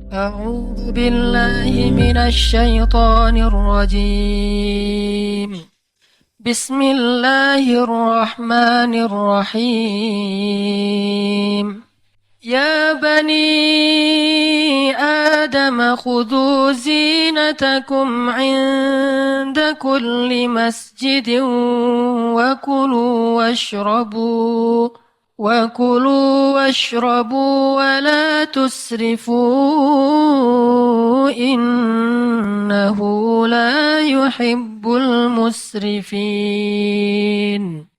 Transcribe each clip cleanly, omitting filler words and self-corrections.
أعوذ بالله من الشيطان الرجيم. بسم الله الرحمن الرحيم. يا بني آدم خذوا زينتكم عند كل مسجد وكلوا واشربوا ولا تسرفوا إنه لا يحب المسرفين.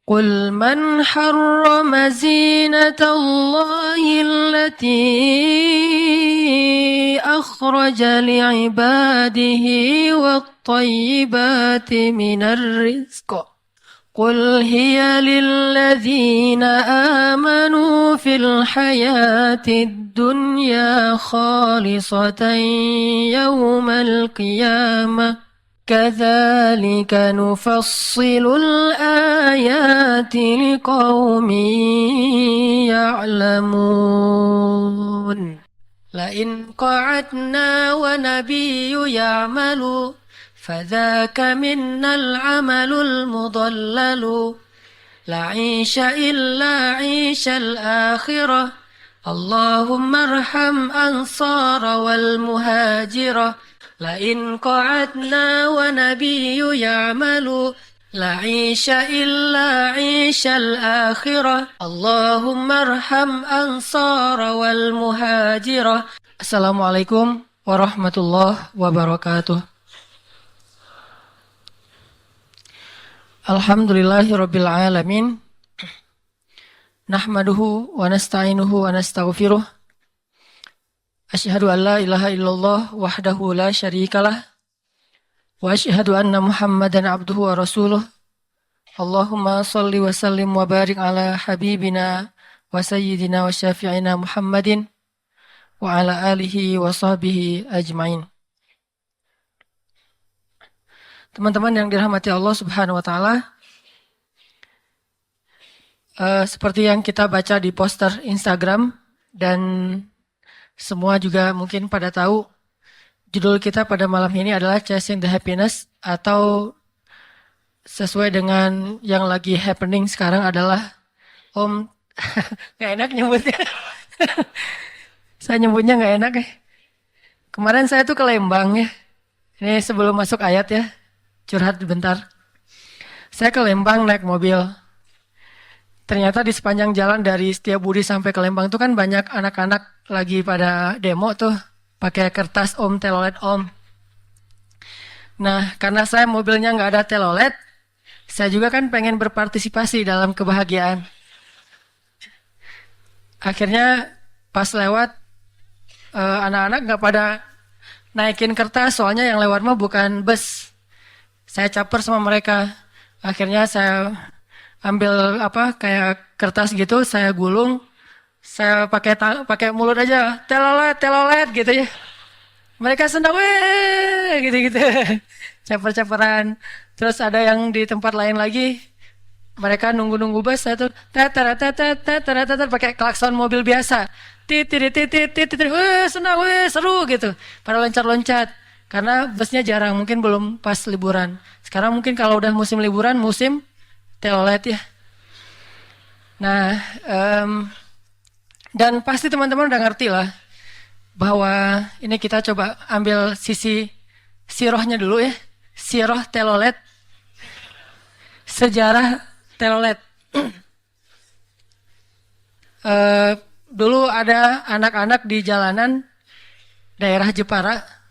قل من حرم زينة الله التي أخرج لعباده والطيبات من الرزق قل هي للذين آمنوا في الحياة الدنيا خالصة يوم القيامة كذلك نفصل الآيات لقوم يعلمون. لئن قعدنا ونبي يعمل فذاك منا العمل المضلل لا عيش إلا عيش الآخرة اللهم ارحم أنصار والمهاجرة. لئن قعدنا ونبي يعمل لا عيش إلا عيش الآخرة اللهم ارحم أنصار والمهاجرة. Assalamualaikum warahmatullahi wabarakatuh. Alhamdulillahirabbil alamin. Nahmaduhu wa nasta'inuhu wa nastaghfiruh. Asyhadu an la ilaha illallah wahdahu la syarikalah wa asyhadu anna Muhammadan abduhu wa rasuluh. Allahumma shalli wa sallim wa barik ala habibina wa sayyidina wa syafi'ina Muhammadin wa ala alihi wa sahbihi ajmain. Teman-teman yang dirahmati Allah Subhanahu wa taala, seperti yang kita baca di poster Instagram dan semua juga mungkin pada tahu, judul kita pada malam ini adalah Chasing the Happiness, atau sesuai dengan yang lagi happening sekarang adalah nggak enak nyebutnya. Saya nyebutnya nggak enak ya. Kemarin saya tuh ke Lembang ya. Ini sebelum masuk ayat ya. Curhat bentar. Saya ke Lembang naik mobil. Ternyata di sepanjang jalan dari Setiabudi sampai ke Lembang itu kan banyak anak-anak lagi pada demo tuh. Pakai kertas om, telolet om. Nah, karena saya mobilnya nggak ada telolet, saya juga kan pengen berpartisipasi dalam kebahagiaan. Akhirnya pas lewat, anak-anak nggak pada naikin kertas, soalnya yang lewat mah bukan bus. Saya caper sama mereka. Akhirnya saya ambil kayak kertas gitu, saya gulung, saya pakai mulut aja, telolet gitu ya. Mereka senang, weh, gitu-gitu. Caper-caperan. Terus ada yang di tempat lain lagi, mereka nunggu-nunggu bus, saya tuh pakai klakson mobil biasa. Titit, weh, senang, weh, seru gitu. Pada loncat-loncat. Karena busnya jarang, mungkin belum pas liburan. Sekarang mungkin kalau udah musim liburan, musim telolet ya. Nah, dan pasti teman-teman udah ngerti lah, bahwa ini kita coba ambil sisi sirohnya dulu ya. Siroh telolet. Sejarah telolet. Dulu ada anak-anak di jalanan daerah Jepara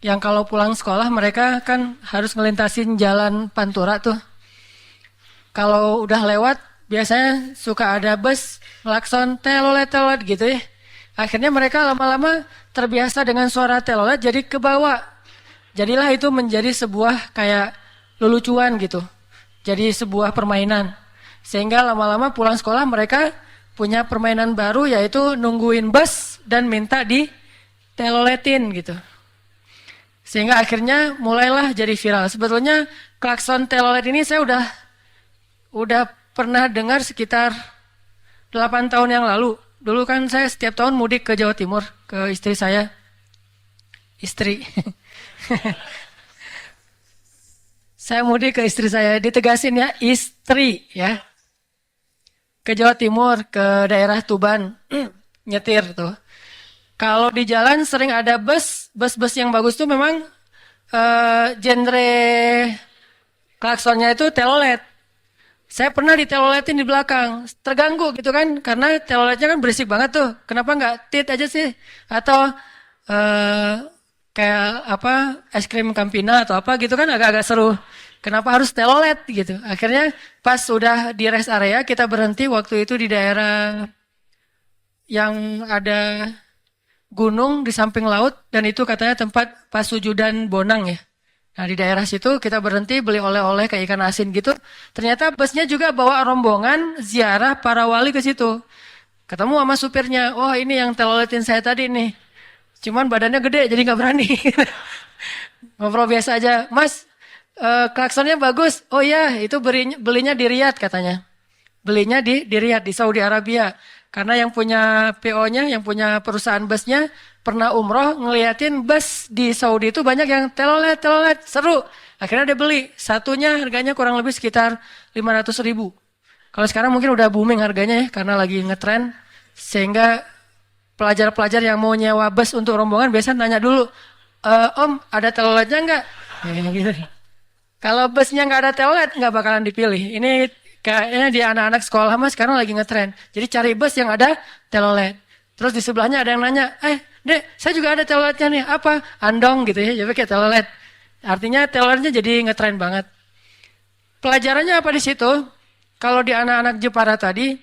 yang kalau pulang sekolah mereka kan harus ngelintasin jalan Pantura tuh. Kalau udah lewat biasanya suka ada bus ngelakson telolet gitu ya. Akhirnya mereka lama-lama terbiasa dengan suara telolet, jadi kebawa. Jadilah itu menjadi sebuah kayak lelucuan gitu. Jadi sebuah permainan. Sehingga lama-lama pulang sekolah mereka punya permainan baru, yaitu nungguin bus dan minta di teloletin gitu. Sehingga akhirnya mulailah jadi viral. Sebetulnya klakson telolet ini saya udah pernah dengar sekitar 8 tahun yang lalu. Dulu kan saya setiap tahun mudik ke Jawa Timur, ke istri saya. istri. Saya mudik ke istri saya, ditegasin ya, istri ya. Ke Jawa Timur, ke daerah Tuban, nyetir tuh. Kalau di jalan sering ada bus yang bagus tuh memang genre klaksonnya itu telolet. Saya pernah diteloletin di belakang, terganggu gitu kan, karena teloletnya kan berisik banget tuh. Kenapa nggak tit aja sih? Atau eh kayak apa es krim Campina atau apa gitu kan agak-agak seru. Kenapa harus telolet gitu? Akhirnya pas sudah di rest area kita berhenti waktu itu di daerah yang ada gunung di samping laut dan itu katanya tempat pasujudan Bonang ya. Nah di daerah situ kita berhenti beli oleh-oleh kayak ikan asin gitu. Ternyata busnya juga bawa rombongan ziarah para wali ke situ. Ketemu sama supirnya, wah ini yang teloletin saya tadi nih. Cuman badannya gede jadi nggak berani. Ngobrol biasa aja, Mas klaksonnya bagus. Oh iya itu belinya di Riyadh katanya. Belinya di Riyadh di Saudi Arabia. Karena yang punya PO-nya, yang punya perusahaan busnya pernah umroh ngeliatin bus di Saudi itu banyak yang telolet, seru. Akhirnya dia beli. Satunya harganya kurang lebih sekitar 500.000. Kalau sekarang mungkin udah booming harganya ya, karena lagi ngetren. Sehingga pelajar-pelajar yang mau nyewa bus untuk rombongan biasa nanya dulu, Om ada teloletnya nggak? Ya, gitu. Kalau busnya nggak ada telolet nggak bakalan dipilih. Ini kayaknya di anak-anak sekolah mas sekarang lagi ngetren. Jadi cari bus yang ada telolet. Terus di sebelahnya ada yang nanya, dek saya juga ada teloletnya nih, apa? Andong gitu ya, jadi kayak telolet. Artinya teloletnya jadi ngetren banget. Pelajarannya apa di situ? Kalau di anak-anak Jepara tadi,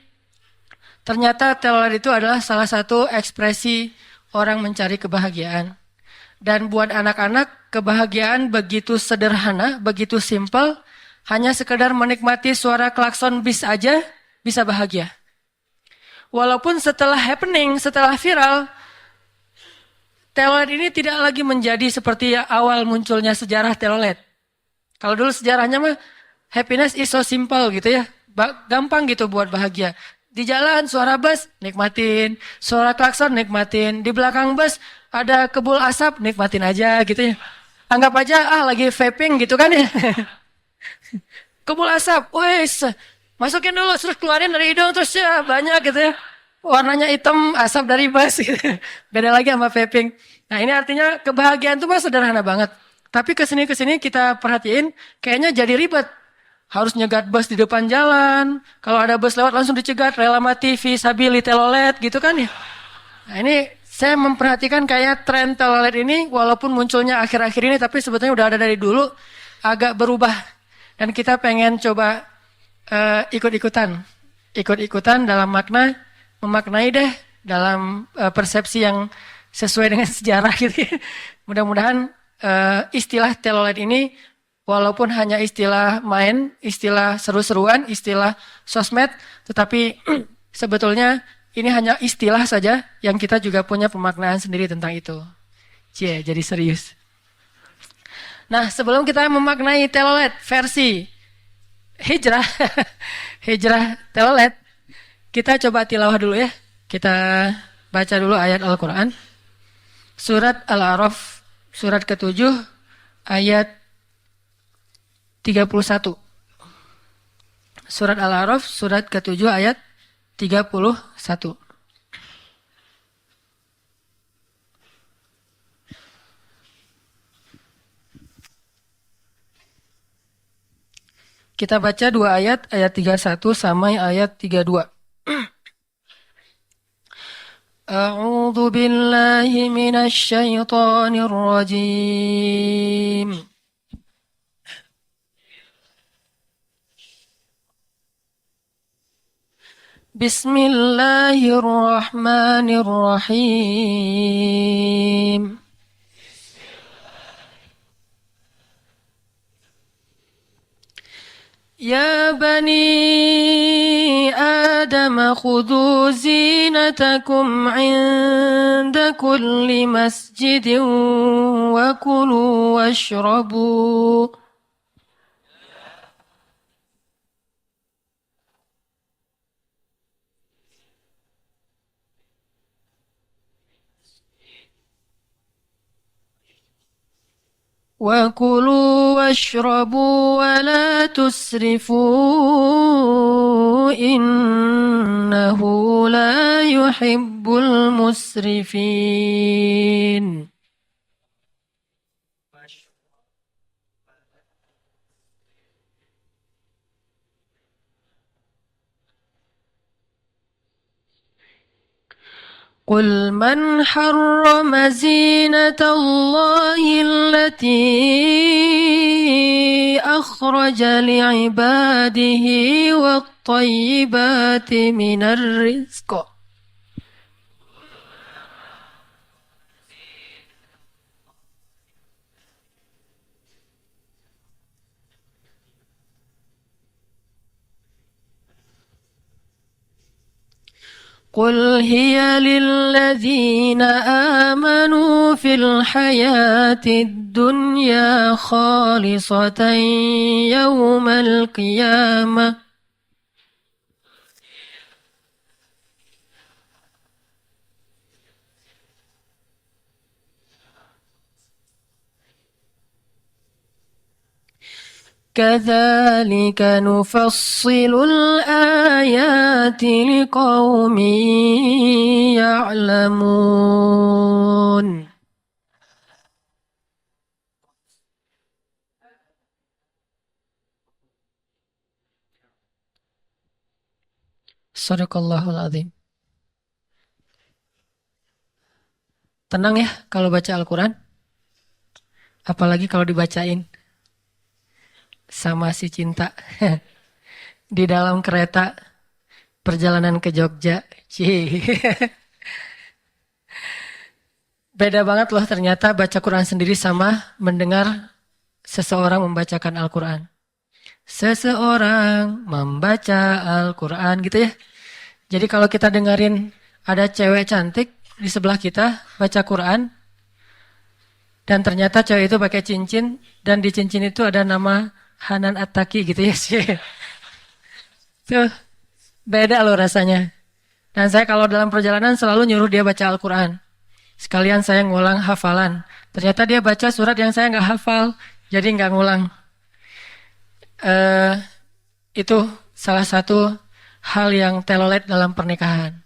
ternyata telolet itu adalah salah satu ekspresi orang mencari kebahagiaan. Dan buat anak-anak, kebahagiaan begitu sederhana, begitu simpel, hanya sekedar menikmati suara klakson bis aja bisa bahagia. Walaupun setelah happening, setelah viral, telolet ini tidak lagi menjadi seperti awal munculnya sejarah telolet. Kalau dulu sejarahnya mah happiness is so simple gitu ya. Gampang gitu buat bahagia. Di jalan suara bus nikmatin, suara klakson nikmatin, di belakang bus ada kebul asap nikmatin aja gitu ya. Anggap aja lagi vaping gitu kan ya. Kebul asap, wes masukin dulu terus keluarin dari hidung terus ya banyak gitu ya. Warnanya hitam asap dari bus gitu. Beda lagi sama vaping. Nah ini artinya kebahagiaan itu mah sederhana banget. Tapi kesini kita perhatiin kayaknya jadi ribet. Harus nyegat bus di depan jalan. Kalau ada bus lewat langsung dicegat. Rela mati, visabili, telolet gitu kan ya. Nah ini saya memperhatikan kayak tren telolet ini walaupun munculnya akhir-akhir ini tapi sebetulnya udah ada dari dulu. Agak berubah. Dan kita pengen coba ikut-ikutan. Ikut-ikutan dalam makna, memaknai deh dalam persepsi yang sesuai dengan sejarah gitu ya. Mudah-mudahan istilah telolet ini walaupun hanya istilah main, istilah seru-seruan, istilah sosmed, tetapi sebetulnya ini hanya istilah saja yang kita juga punya pemaknaan sendiri tentang itu. Jadi serius. Nah, sebelum kita memaknai telolet versi hijrah, hijrah telolet, kita coba tilawah dulu ya. Kita baca dulu ayat Al-Quran. Surat Al-A'raf, surat ke-7, ayat 31. Surat Al-A'raf, surat ke-7 ayat 31. Kita baca dua ayat 31 sampai ayat 32. A'udzu billahi minasy syaithanir rajim. Bismillahirrahmanirrahim. يا بني آدم خذوا زينتكم عند كل مسجد وكلوا واشربوا وكلوا واشربوا ولا تسرفوا إنه لا يحب المسرفين. قل من حرم زينة الله التي أخرج لعباده والطيبات من الرزق. قل هي للذين آمنوا في الحياة الدنيا خالصة يوم القيامة. كذلك نفصل الآيات لقوم يعلمون. Sadaqallahul azim. Tenang ya kalau baca Al-Quran. Apalagi kalau dibacain sama si cinta di dalam kereta perjalanan ke Jogja. Cih. Beda banget loh ternyata baca Quran sendiri sama mendengar seseorang membacakan Al-Quran. Seseorang membaca Al-Quran gitu ya. Jadi kalau kita dengerin ada cewek cantik di sebelah kita baca Quran dan ternyata cewek itu pakai cincin dan di cincin itu ada nama Hanan Attaqi gitu ya sih. Tuh beda loh rasanya. Dan saya kalau dalam perjalanan selalu nyuruh dia baca Al-Quran. Sekalian saya ngulang hafalan. Ternyata dia baca surat yang saya nggak hafal, jadi nggak ngulang. Itu salah satu hal yang telolet dalam pernikahan.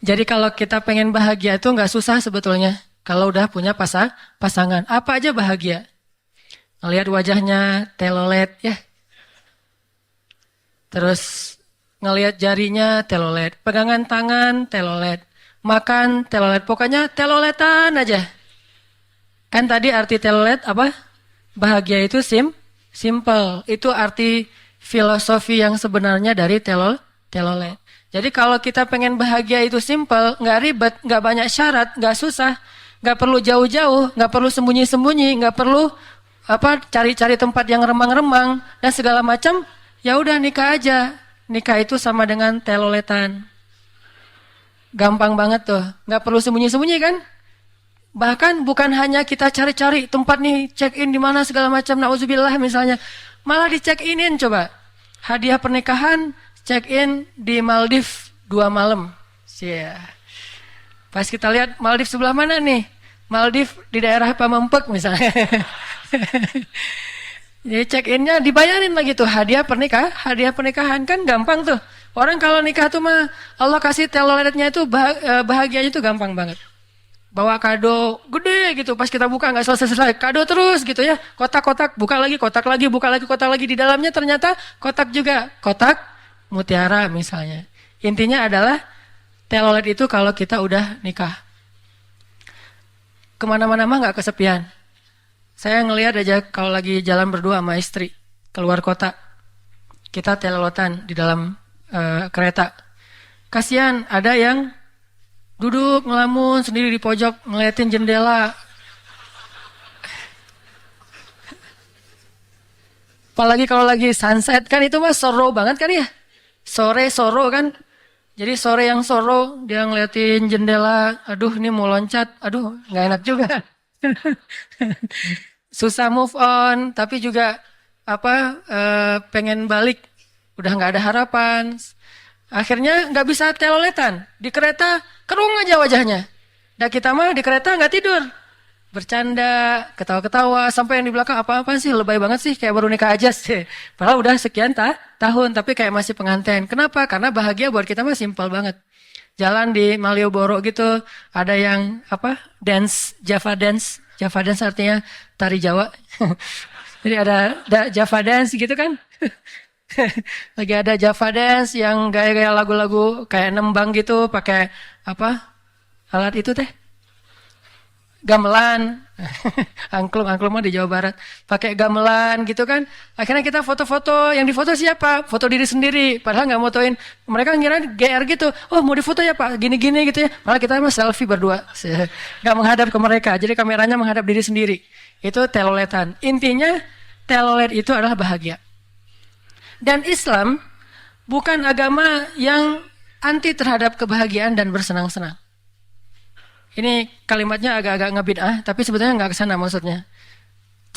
Jadi kalau kita pengen bahagia itu nggak susah sebetulnya. Kalau udah punya pasangan, apa aja bahagia. Ngelihat wajahnya telolet ya. Terus ngelihat jarinya telolet, pegangan tangan telolet, makan telolet, pokoknya teloletan aja. Kan tadi arti telolet apa? Bahagia itu simple. Itu arti filosofi yang sebenarnya dari telolet. Jadi kalau kita pengen bahagia itu simple, nggak ribet, nggak banyak syarat, nggak susah, nggak perlu jauh-jauh, nggak perlu sembunyi-sembunyi, nggak perlu cari-cari tempat yang remang-remang dan segala macam. Ya udah nikah aja. Nikah itu sama dengan teloletan. Gampang banget tuh, nggak perlu sembunyi-sembunyi kan? Bahkan bukan hanya kita cari-cari tempat nih check in di mana segala macam, nauzubillah misalnya, malah di check inin coba. Hadiah pernikahan check in di Maldives 2 malam. Yeah. Pas kita lihat Maldives sebelah mana nih? Maldives di daerah Pamempek misalnya. Jadi check innya dibayarin lagi tuh hadiah pernikahan kan gampang tuh. Orang kalau nikah tuh mah Allah kasih teloletnya itu bahagianya itu gampang banget. Bawa kado gede gitu, pas kita buka nggak selesai kado terus gitu ya, kotak-kotak buka lagi, kotak lagi, buka lagi, kotak lagi, di dalamnya ternyata kotak juga, kotak mutiara misalnya. Intinya adalah telolet itu kalau kita udah nikah kemana-mana mah nggak kesepian. Saya ngelihat aja kalau lagi jalan berdua sama istri keluar kota, kita teloletan di dalam kereta. Kasihan ada yang duduk ngelamun sendiri di pojok ngeliatin jendela. Apalagi kalau lagi sunset kan itu mah soro banget kan ya. Sore soro kan. Jadi sore yang soro dia ngeliatin jendela. Aduh ini mau loncat. Aduh gak enak juga. Susah move on. Tapi juga pengen balik. Udah gak ada harapan. Akhirnya nggak bisa teloletan. Di kereta kerung aja wajahnya. Dan kita mah di kereta nggak tidur. bercanda, ketawa-ketawa, sampai yang di belakang apa-apa sih, lebay banget sih, kayak baru nikah aja sih. Padahal udah sekian tahun, tapi kayak masih pengantin. Kenapa? Karena bahagia buat kita mah simpel banget. Jalan di Malioboro gitu, ada yang apa? Dance, Java dance. Java dance artinya tari Jawa. Jadi ada Java dance gitu kan. Lagi ada Java dance yang gaya-gaya lagu-lagu kayak nembang gitu, pakai apa? Alat itu teh. Gamelan, angklung mah di Jawa Barat, pakai gamelan gitu kan. Akhirnya kita foto-foto, yang difoto siapa? Foto diri sendiri, padahal nggak motoin. Mereka ngira GR gitu, oh mau difoto ya Pak, gini-gini gitu ya. Malah kita mah selfie berdua, nggak menghadap ke mereka, jadi kameranya menghadap diri sendiri. Itu teloletan. Intinya telolet itu adalah bahagia. Dan Islam bukan agama yang anti terhadap kebahagiaan dan bersenang-senang. Ini kalimatnya agak-agak ngebid'ah, tapi sebetulnya nggak kesana maksudnya.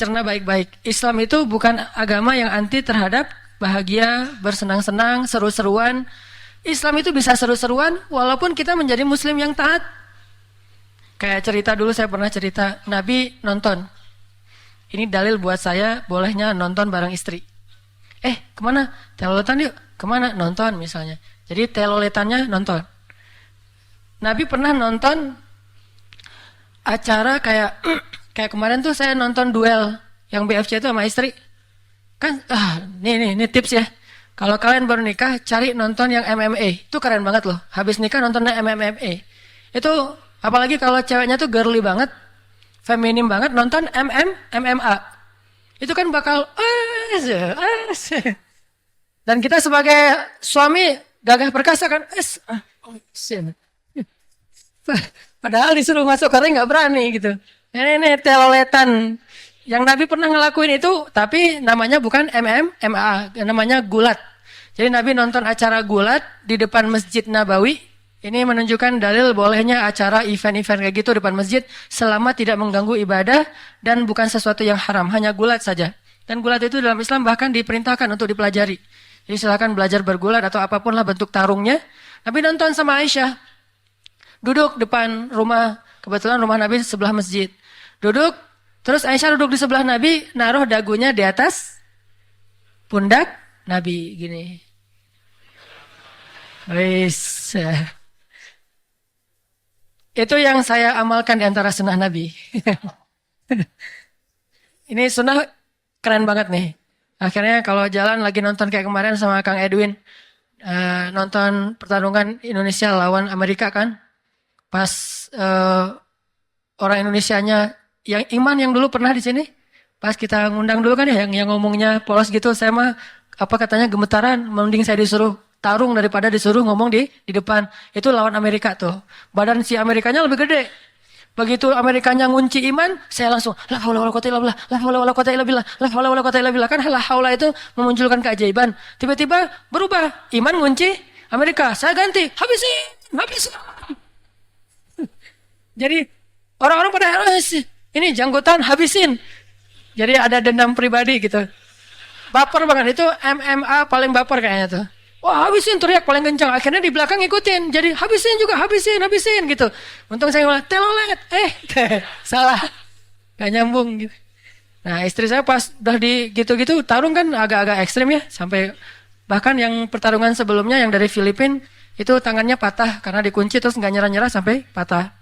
Cerna baik-baik. Islam itu bukan agama yang anti terhadap bahagia, bersenang-senang, seru-seruan. Islam itu bisa seru-seruan walaupun kita menjadi muslim yang taat. Kayak cerita dulu, saya pernah cerita, Nabi nonton. Ini dalil buat saya bolehnya nonton bareng istri. Kemana? Teloletan yuk. Kemana? Nonton misalnya. Jadi teloletannya nonton. Nabi pernah nonton acara kayak kemarin tuh saya nonton duel yang BFC itu sama istri. Kan nih tips ya. Kalau kalian baru nikah cari nonton yang MMA. Itu keren banget loh. Habis nikah nontonnya MMA. Itu apalagi kalau ceweknya tuh girly banget, feminim banget, nonton MMA. Itu kan bakal dan kita sebagai suami gagah perkasa kan padahal disuruh masuk ke ring nggak berani gitu. Ini teloletan yang Nabi pernah ngelakuin itu, tapi namanya bukan MMA, namanya gulat. Jadi Nabi nonton acara gulat di depan Masjid Nabawi. Ini menunjukkan dalil bolehnya acara event-event kayak gitu depan masjid selama tidak mengganggu ibadah dan bukan sesuatu yang haram, hanya gulat saja. Dan gulat itu dalam Islam bahkan diperintahkan untuk dipelajari. Jadi silakan belajar bergulat atau apapun lah bentuk tarungnya. Nabi nonton sama Aisyah. Duduk depan rumah, kebetulan rumah Nabi sebelah masjid. Duduk, terus Aisyah duduk di sebelah Nabi, naruh dagunya di atas pundak Nabi, gini. Wis. Itu yang saya amalkan di antara sunnah Nabi. Ini sunnah keren banget nih. Akhirnya kalau jalan lagi nonton kayak kemarin sama Kang Edwin, nonton pertarungan Indonesia lawan Amerika kan. Pas orang Indonesianya yang iman yang dulu pernah di sini, pas kita ngundang dulu kan ya, yang ngomongnya polos gitu, saya mah apa katanya gemetaran, mending saya disuruh tarung daripada disuruh ngomong di depan. Itu lawan Amerika tuh. Badan si Amerikanya lebih gede. Begitu Amerikanya ngunci iman, saya langsung la haula wala quwata illa billah, la haula wala quwata illa billah, la haula wala quwata illa billah. Kan la haula itu memunculkan keajaiban. Tiba-tiba berubah, iman ngunci Amerika, saya ganti, habisin. Jadi orang-orang pada ini janggotan habisin. Jadi ada dendam pribadi gitu. Baper banget itu MMA paling baper kayaknya tuh. Wah habisin teriak paling kencang. Akhirnya di belakang ngikutin. Jadi habisin gitu. Untung saya ngomong telolet. Salah. Gak nyambung gitu. Nah istri saya pas udah di gitu-gitu tarung kan agak-agak ekstrim ya. Sampai bahkan yang pertarungan sebelumnya yang dari Filipina itu tangannya patah karena dikunci terus gak nyerah-nyerah sampai patah.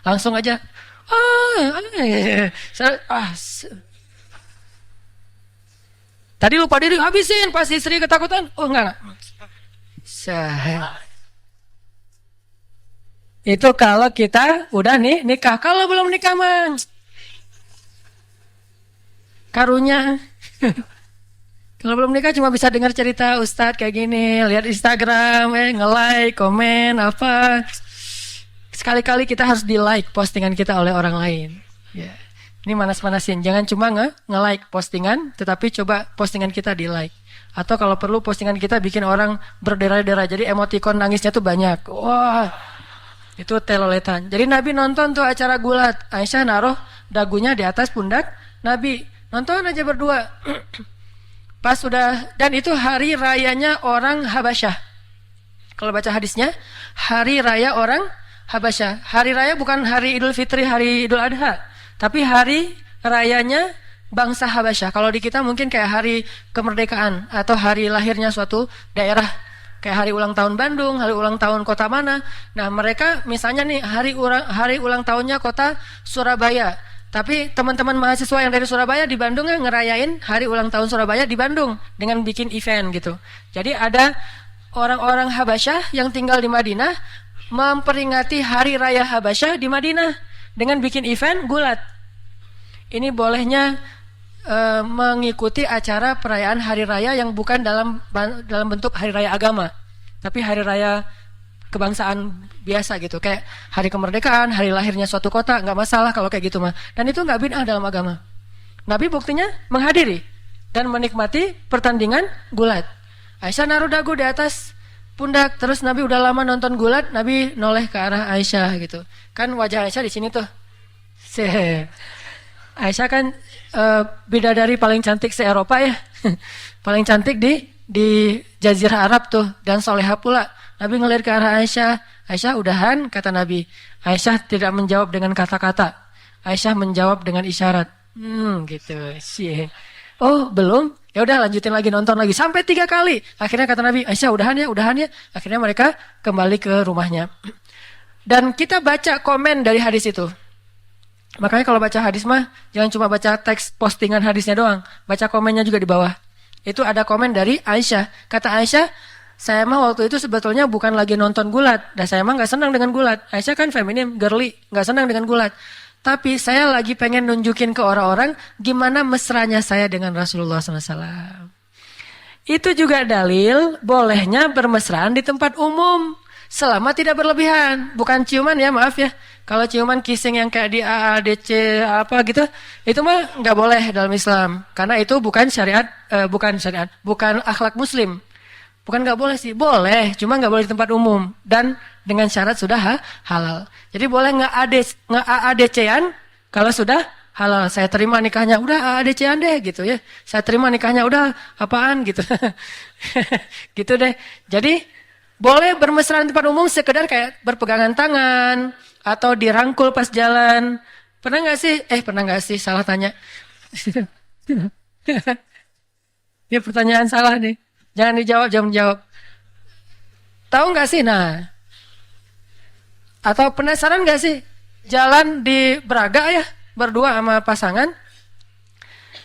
Langsung aja. Tadi lupa diri habisin pas istri ketakutan. Oh enggak. Itu kalau kita udah nikah. Kalau belum nikah mah karunya. Kalau belum nikah cuma bisa dengar cerita Ustadz kayak gini, lihat Instagram, nge-like, komen apa. Sekali-kali kita harus di-like postingan kita oleh orang lain. Ya. Ini manas-manasin. Jangan cuma nge-like postingan, tetapi coba postingan kita di-like. Atau kalau perlu postingan kita bikin orang berderai-derai. Jadi emoticon nangisnya tuh banyak. Wah, itu teloletan. Jadi Nabi nonton tuh acara gulat. Aisyah naruh dagunya di atas pundak Nabi. Nonton aja berdua. Pas sudah, dan itu hari rayanya orang Habasyah. Kalau baca hadisnya, hari raya orang Habasyah. Hari raya bukan hari Idul Fitri, hari Idul Adha. Tapi hari rayanya bangsa Habasyah. Kalau di kita mungkin kayak hari kemerdekaan atau hari lahirnya suatu daerah. Kayak hari ulang tahun Bandung, hari ulang tahun kota mana. Nah mereka misalnya nih hari ulang tahunnya kota Surabaya. Tapi teman-teman mahasiswa yang dari Surabaya di Bandung ngerayain hari ulang tahun Surabaya di Bandung dengan bikin event gitu. Jadi ada orang-orang Habasyah yang tinggal di Madinah memperingati hari raya Habasyah di Madinah dengan bikin event gulat. Ini bolehnya mengikuti acara perayaan hari raya yang bukan dalam bentuk hari raya agama, tapi hari raya kebangsaan biasa gitu, kayak hari kemerdekaan, hari lahirnya suatu kota, nggak masalah kalau kayak gitu mah. Dan itu nggak bid'ah dalam agama. Nabi buktinya menghadiri dan menikmati pertandingan gulat. Aisyah naruh dagu di atas pundak, terus Nabi udah lama nonton gulat, Nabi noleh ke arah Aisyah gitu. Kan wajah Aisyah di sini tuh. Aisyah kan bidadari paling cantik se-Eropa ya. Paling cantik di Jazirah Arab tuh, dan soleha pula. Nabi ngelihat ke arah Aisyah. Aisyah udahan, kata Nabi. Aisyah tidak menjawab dengan kata-kata. Aisyah menjawab dengan isyarat. Gitu sih. Oh belum? Ya udah lanjutin lagi, nonton lagi sampai 3 kali. Akhirnya kata Nabi, Aisyah udahan ya. Akhirnya mereka kembali ke rumahnya. Dan kita baca komen dari hadis itu. Makanya kalau baca hadis mah jangan cuma baca teks postingan hadisnya doang, baca komennya juga di bawah. Itu ada komen dari Aisyah. Kata Aisyah, saya mah waktu itu sebetulnya bukan lagi nonton gulat, dan saya mah nggak senang dengan gulat. Aisyah kan feminim, girly, nggak senang dengan gulat. Tapi saya lagi pengen nunjukin ke orang-orang gimana mesranya saya dengan Rasulullah SAW. Itu juga dalil bolehnya bermesraan di tempat umum selama tidak berlebihan. Bukan ciuman ya, maaf ya. Kalau ciuman kissing yang kayak di AADC apa gitu, itu mah nggak boleh dalam Islam. Karena itu bukan bukan akhlak Muslim. Bukan nggak boleh sih, boleh, cuma nggak boleh di tempat umum dan dengan syarat sudah halal. Jadi boleh nge-AADC-an kalau sudah halal. Saya terima nikahnya, udah AADC-an deh gitu ya. Saya terima nikahnya, udah apaan gitu. Gitu deh. Jadi boleh bermesraan di tempat umum sekedar kayak berpegangan tangan atau dirangkul pas jalan. Pernah nggak sih? Pernah nggak sih? Salah tanya. Ini pertanyaan salah nih. Jangan dijawab. Tahu nggak sih? Nah, atau penasaran nggak sih? Jalan di Braga ya, berdua sama pasangan.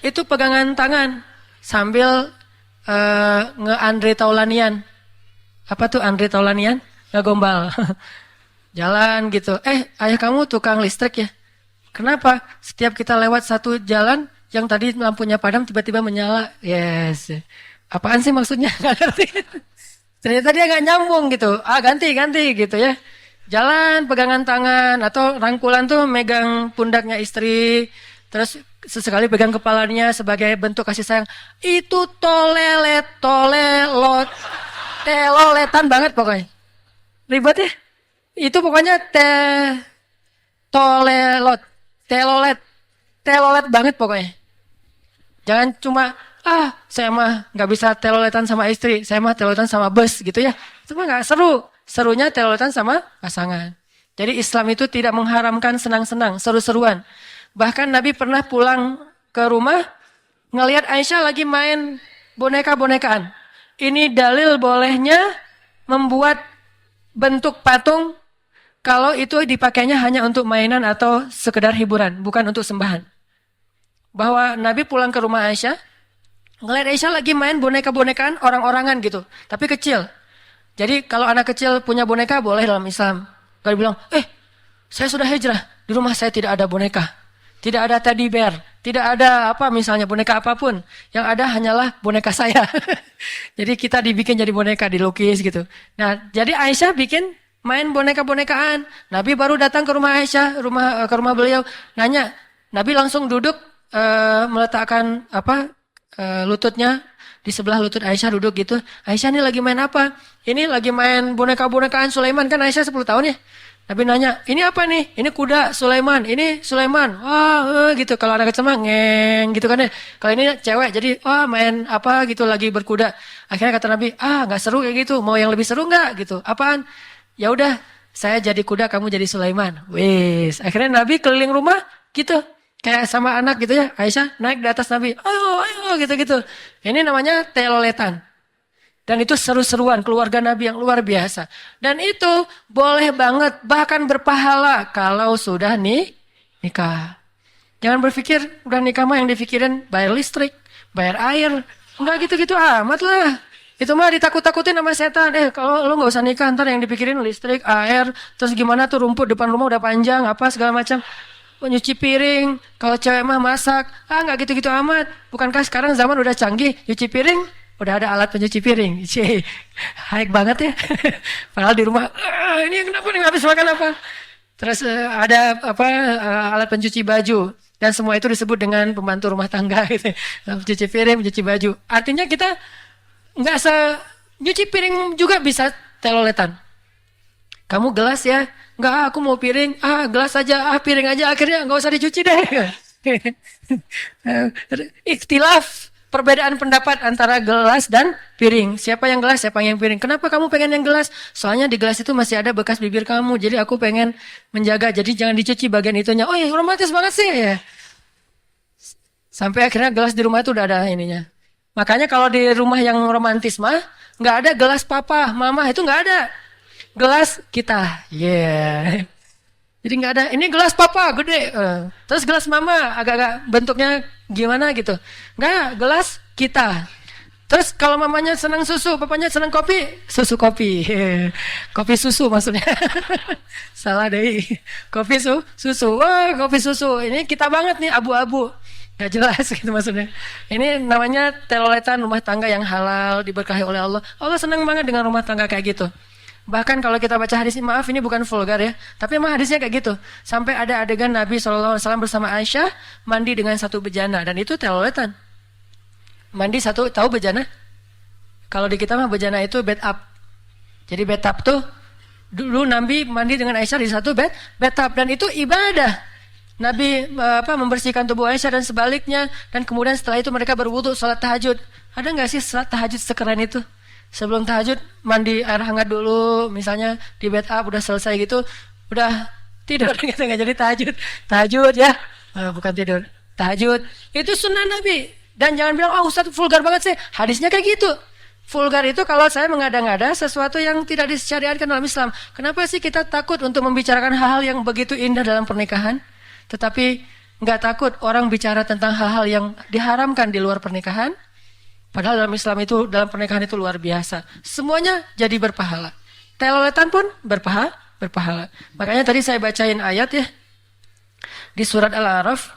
Itu pegangan tangan sambil nge-Andre Taulanian. Apa tuh Andre Taulanian? Ngegombal. Jalan gitu. Ayah kamu tukang listrik ya? Kenapa? Setiap kita lewat satu jalan yang tadi lampunya padam tiba-tiba menyala. Yes. Apaan sih maksudnya? Gak ngerti. Ternyata dia gak nyambung gitu. Ganti gitu ya. Jalan pegangan tangan atau rangkulan tuh megang pundaknya istri. Terus sesekali pegang kepalanya sebagai bentuk kasih sayang. Itu teloletan banget pokoknya. Ribet ya? Itu pokoknya telolet banget pokoknya. Jangan cuma saya mah nggak bisa teloletan sama istri, saya mah teloletan sama bus gitu ya. Itu mah nggak seru. Serunya teloletan sama pasangan. Jadi Islam itu tidak mengharamkan senang-senang, seru-seruan. Bahkan Nabi pernah pulang ke rumah ngelihat Aisyah lagi main boneka-bonekaan. Ini dalil bolehnya membuat bentuk patung kalau itu dipakainya hanya untuk mainan atau sekedar hiburan, bukan untuk sembahan. Bahwa Nabi pulang ke rumah Aisyah, ngeliat Aisyah lagi main boneka-bonekaan orang-orangan gitu, tapi kecil. Jadi kalau anak kecil punya boneka boleh dalam Islam. Kalau bilang, saya sudah hijrah, di rumah saya tidak ada boneka, tidak ada teddy bear, tidak ada apa misalnya boneka apapun. Yang ada hanyalah boneka saya. Jadi kita dibikin jadi boneka, dilukis gitu. Nah, jadi Aisyah bikin main boneka-bonekaan. Nabi baru datang ke rumah Aisyah, ke rumah beliau, nanya. Nabi langsung duduk meletakkan lututnya di sebelah lutut Aisyah, duduk gitu. Aisyah ini lagi main apa? Ini lagi main boneka-bonekaan Sulaiman, kan Aisyah 10 tahun ya. Nabi nanya, ini apa nih? Ini kuda Sulaiman, ini Sulaiman. Wah, gitu. Kalau anak kecil mah ngeng gitu kan ya. Kalau ini cewek, jadi main apa gitu lagi berkuda. Akhirnya kata Nabi, nggak seru kayak gitu. Mau yang lebih seru nggak gitu? Apaan? Ya udah, saya jadi kuda, kamu jadi Sulaiman. Wis. Akhirnya Nabi keliling rumah gitu. Kayak sama anak gitu ya, Aisyah naik di atas Nabi, ayo, ayo, gitu-gitu. Ini namanya teloletan. Dan itu seru-seruan keluarga Nabi yang luar biasa. Dan itu boleh banget, bahkan berpahala kalau sudah nikah. Jangan berpikir udah nikah mah yang dipikirin bayar listrik, bayar air. Enggak gitu-gitu amat lah. Itu mah ditakut-takutin sama setan. Kalau lo nggak usah nikah ntar yang dipikirin listrik, air, terus gimana tuh rumput depan rumah udah panjang, apa segala macam. Nyuci piring, kalau cewek mah masak. Nggak gitu-gitu amat. Bukankah sekarang zaman udah canggih, nyuci piring udah ada alat pencuci piring. Cih, high banget ya. Padahal di rumah, ini kenapa nih habis makan apa? Terus ada apa alat pencuci baju dan semua itu disebut dengan pembantu rumah tangga gitu. Mencuci piring, mencuci baju. Artinya kita nggak nyuci piring juga bisa teloletan. Kamu gelas ya? Nggak, aku mau piring. Gelas aja, piring aja akhirnya nggak usah dicuci deh. Ikhtilaf, perbedaan pendapat antara gelas dan piring. Siapa yang gelas, siapa yang piring. Kenapa kamu pengen yang gelas? Soalnya di gelas itu masih ada bekas bibir kamu. Jadi aku pengen menjaga. Jadi jangan dicuci bagian itunya. Oh ya, romantis banget sih ya. Sampai akhirnya gelas di rumah itu udah ada ininya. Makanya kalau di rumah yang romantis mah, nggak ada gelas papa, mama, itu nggak ada. Gelas kita. Yeah. Jadi nggak ada, ini gelas papa gede, terus gelas mama agak-agak bentuknya gimana gitu. Nggak, gelas kita. Terus kalau mamanya senang susu, papanya senang kopi, susu kopi. Kopi susu maksudnya. Salah deh. Kopi susu. Wah, kopi susu. Ini kita banget nih, abu-abu. Gak jelas gitu maksudnya. Ini namanya teloletan rumah tangga yang halal, diberkahi oleh Allah. Allah senang banget dengan rumah tangga kayak gitu. Bahkan kalau kita baca hadis ini, maaf ini bukan vulgar ya, tapi emang hadisnya kayak gitu. Sampai ada adegan Nabi SAW bersama Aisyah mandi dengan satu bejana, dan itu teloletan. Mandi satu, tahu bejana? Kalau di kita mah bejana itu bed up. Jadi bed up tuh dulu Nabi mandi dengan Aisyah di satu bed up, dan itu ibadah. Nabi membersihkan tubuh Aisyah dan sebaliknya, dan kemudian setelah itu mereka berwudu salat tahajud. Ada nggak sih salat tahajud sekeren itu? Sebelum tahajud mandi air hangat dulu, misalnya di bed up udah selesai gitu, udah tidur gitu, nggak jadi tahajud ya, bukan tidur, tahajud itu sunnah Nabi. Dan jangan bilang Ustaz vulgar banget sih, hadisnya kayak gitu. Vulgar itu kalau saya mengada-ngada sesuatu yang tidak disyariatkan dalam Islam. Kenapa sih kita takut untuk membicarakan hal-hal yang begitu indah dalam pernikahan, tetapi nggak takut orang bicara tentang hal-hal yang diharamkan di luar pernikahan? Padahal dalam Islam itu, dalam pernikahan itu luar biasa. Semuanya jadi berpahala. Teloletan pun berpahala. Makanya tadi saya bacain ayat ya. Di surat Al-A'raf,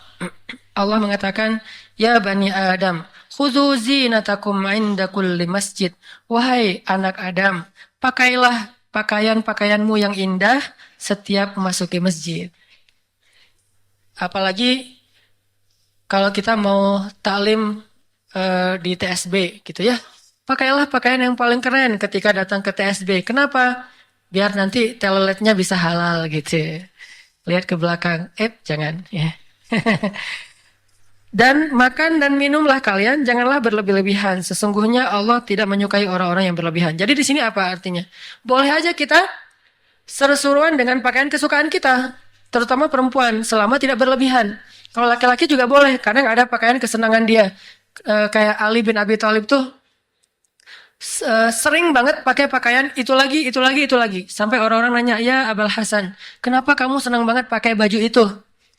Allah mengatakan, Ya Bani Adam, khudhu zinatakum inda kulli masjid. Wahai anak Adam, pakailah pakaian-pakaianmu yang indah setiap memasuki masjid. Apalagi kalau kita mau taklim di TSB gitu ya. Pakailah pakaian yang paling keren ketika datang ke TSB. Kenapa? Biar nanti teloletnya bisa halal gitu. Lihat ke belakang. Jangan ya. Dan makan dan minumlah kalian, janganlah berlebih-lebihan. Sesungguhnya Allah tidak menyukai orang-orang yang berlebihan. Jadi di sini apa artinya? Boleh aja kita seru-seruan dengan pakaian kesukaan kita, terutama perempuan, selama tidak berlebihan. Kalau laki-laki juga boleh, karena nggak ada pakaian kesenangan dia. Kayak Ali bin Abi Thalib tuh sering banget pakai pakaian itu lagi. Sampai orang-orang nanya, ya Abul Hasan, kenapa kamu senang banget pakai baju itu?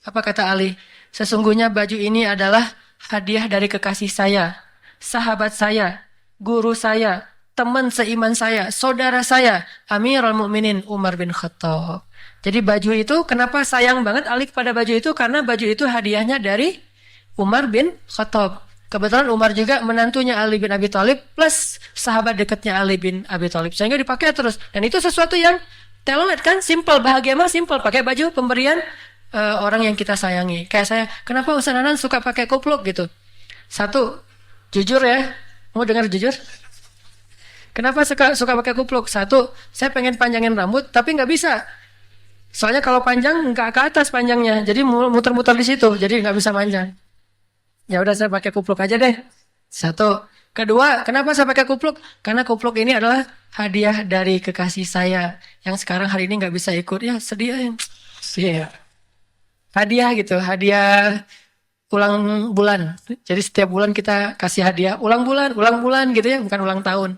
Apa kata Ali? Sesungguhnya baju ini adalah hadiah dari kekasih saya, sahabat saya, guru saya, teman seiman saya, saudara saya, Amirul Mukminin Umar bin Khattab. Jadi baju itu, kenapa sayang banget Ali kepada baju itu? Karena baju itu hadiahnya dari Umar bin Khattab. Kebetulan Umar juga menantunya Ali bin Abi Thalib plus sahabat dekatnya Ali bin Abi Thalib. Sehingga dipakai terus. Dan itu sesuatu yang telolet kan, simple, bahagia mah simple. Pakai baju pemberian orang yang kita sayangi. Kayak saya, kenapa Ustaz Nanan suka pakai kupluk gitu? Satu, jujur ya. Mau dengar jujur? Kenapa suka pakai kupluk? Satu, saya pengen panjangin rambut tapi nggak bisa. Soalnya kalau panjang nggak ke atas panjangnya. Jadi muter-muter di situ. Jadi nggak bisa panjang. Ya udah saya pakai kupluk aja deh. Satu. Kedua, kenapa saya pakai kupluk? Karena kupluk ini adalah hadiah dari kekasih saya yang sekarang hari ini nggak bisa ikut. Ya sedih ya. hadiah gitu, hadiah ulang bulan. Jadi setiap bulan kita kasih hadiah ulang bulan gitu ya, bukan ulang tahun.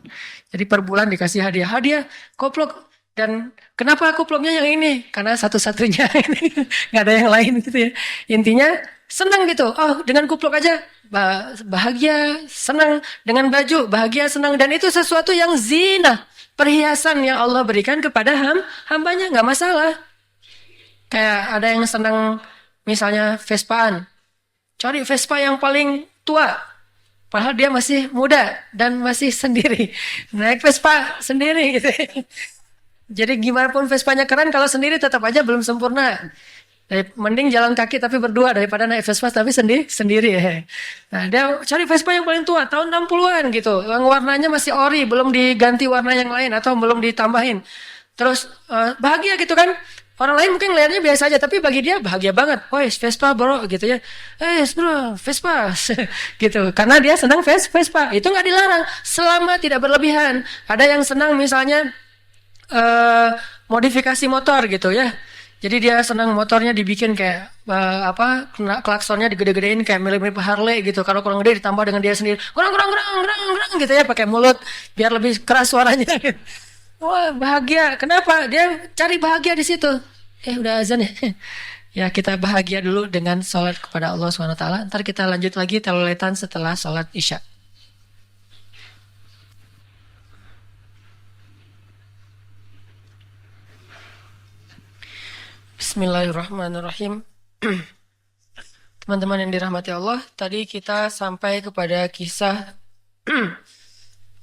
Jadi per bulan dikasih hadiah, hadiah koplok. Dan kenapa koploknya yang ini? Karena satu-satunya ini nggak ada yang lain gitu ya. Intinya senang gitu. Oh, dengan kuplok aja bahagia, senang, dengan baju bahagia, senang, dan itu sesuatu yang zina, perhiasan yang Allah berikan kepada hambanya, nggak masalah. Kayak ada yang senang misalnya Vespaan. Cari Vespa yang paling tua. Padahal dia masih muda dan masih sendiri. Naik Vespa sendiri gitu. Jadi gimana pun Vespanya keren, kalau sendiri tetap aja belum sempurna. Mending jalan kaki tapi berdua daripada naik Vespa tapi sendiri ya. Nah, dia cari Vespa yang paling tua, tahun 60-an gitu. Yang warnanya masih ori, belum diganti warna yang lain atau belum ditambahin. Terus bahagia gitu kan. Orang lain mungkin ngeliatnya biasa aja, tapi bagi dia bahagia banget. Oh, Vespa bro gitu ya. Bro, Vespa gitu. Karena dia senang Vespa. Itu nggak dilarang selama tidak berlebihan. Ada yang senang misalnya modifikasi motor gitu ya. Jadi dia senang motornya dibikin kayak klaksonnya digede-gedein kayak mirip-mirip Harley gitu. Kalau kurang gede ditambah dengan dia sendiri. Kurang gitu ya, pakai mulut biar lebih keras suaranya. Wah, bahagia. Kenapa? Dia cari bahagia di situ. Udah azan ya. Ya, kita bahagia dulu dengan sholat kepada Allah SWT. Ntar kita lanjut lagi teloletan setelah sholat Isya. Bismillahirrahmanirrahim. Teman-teman yang dirahmati Allah, tadi kita sampai kepada kisah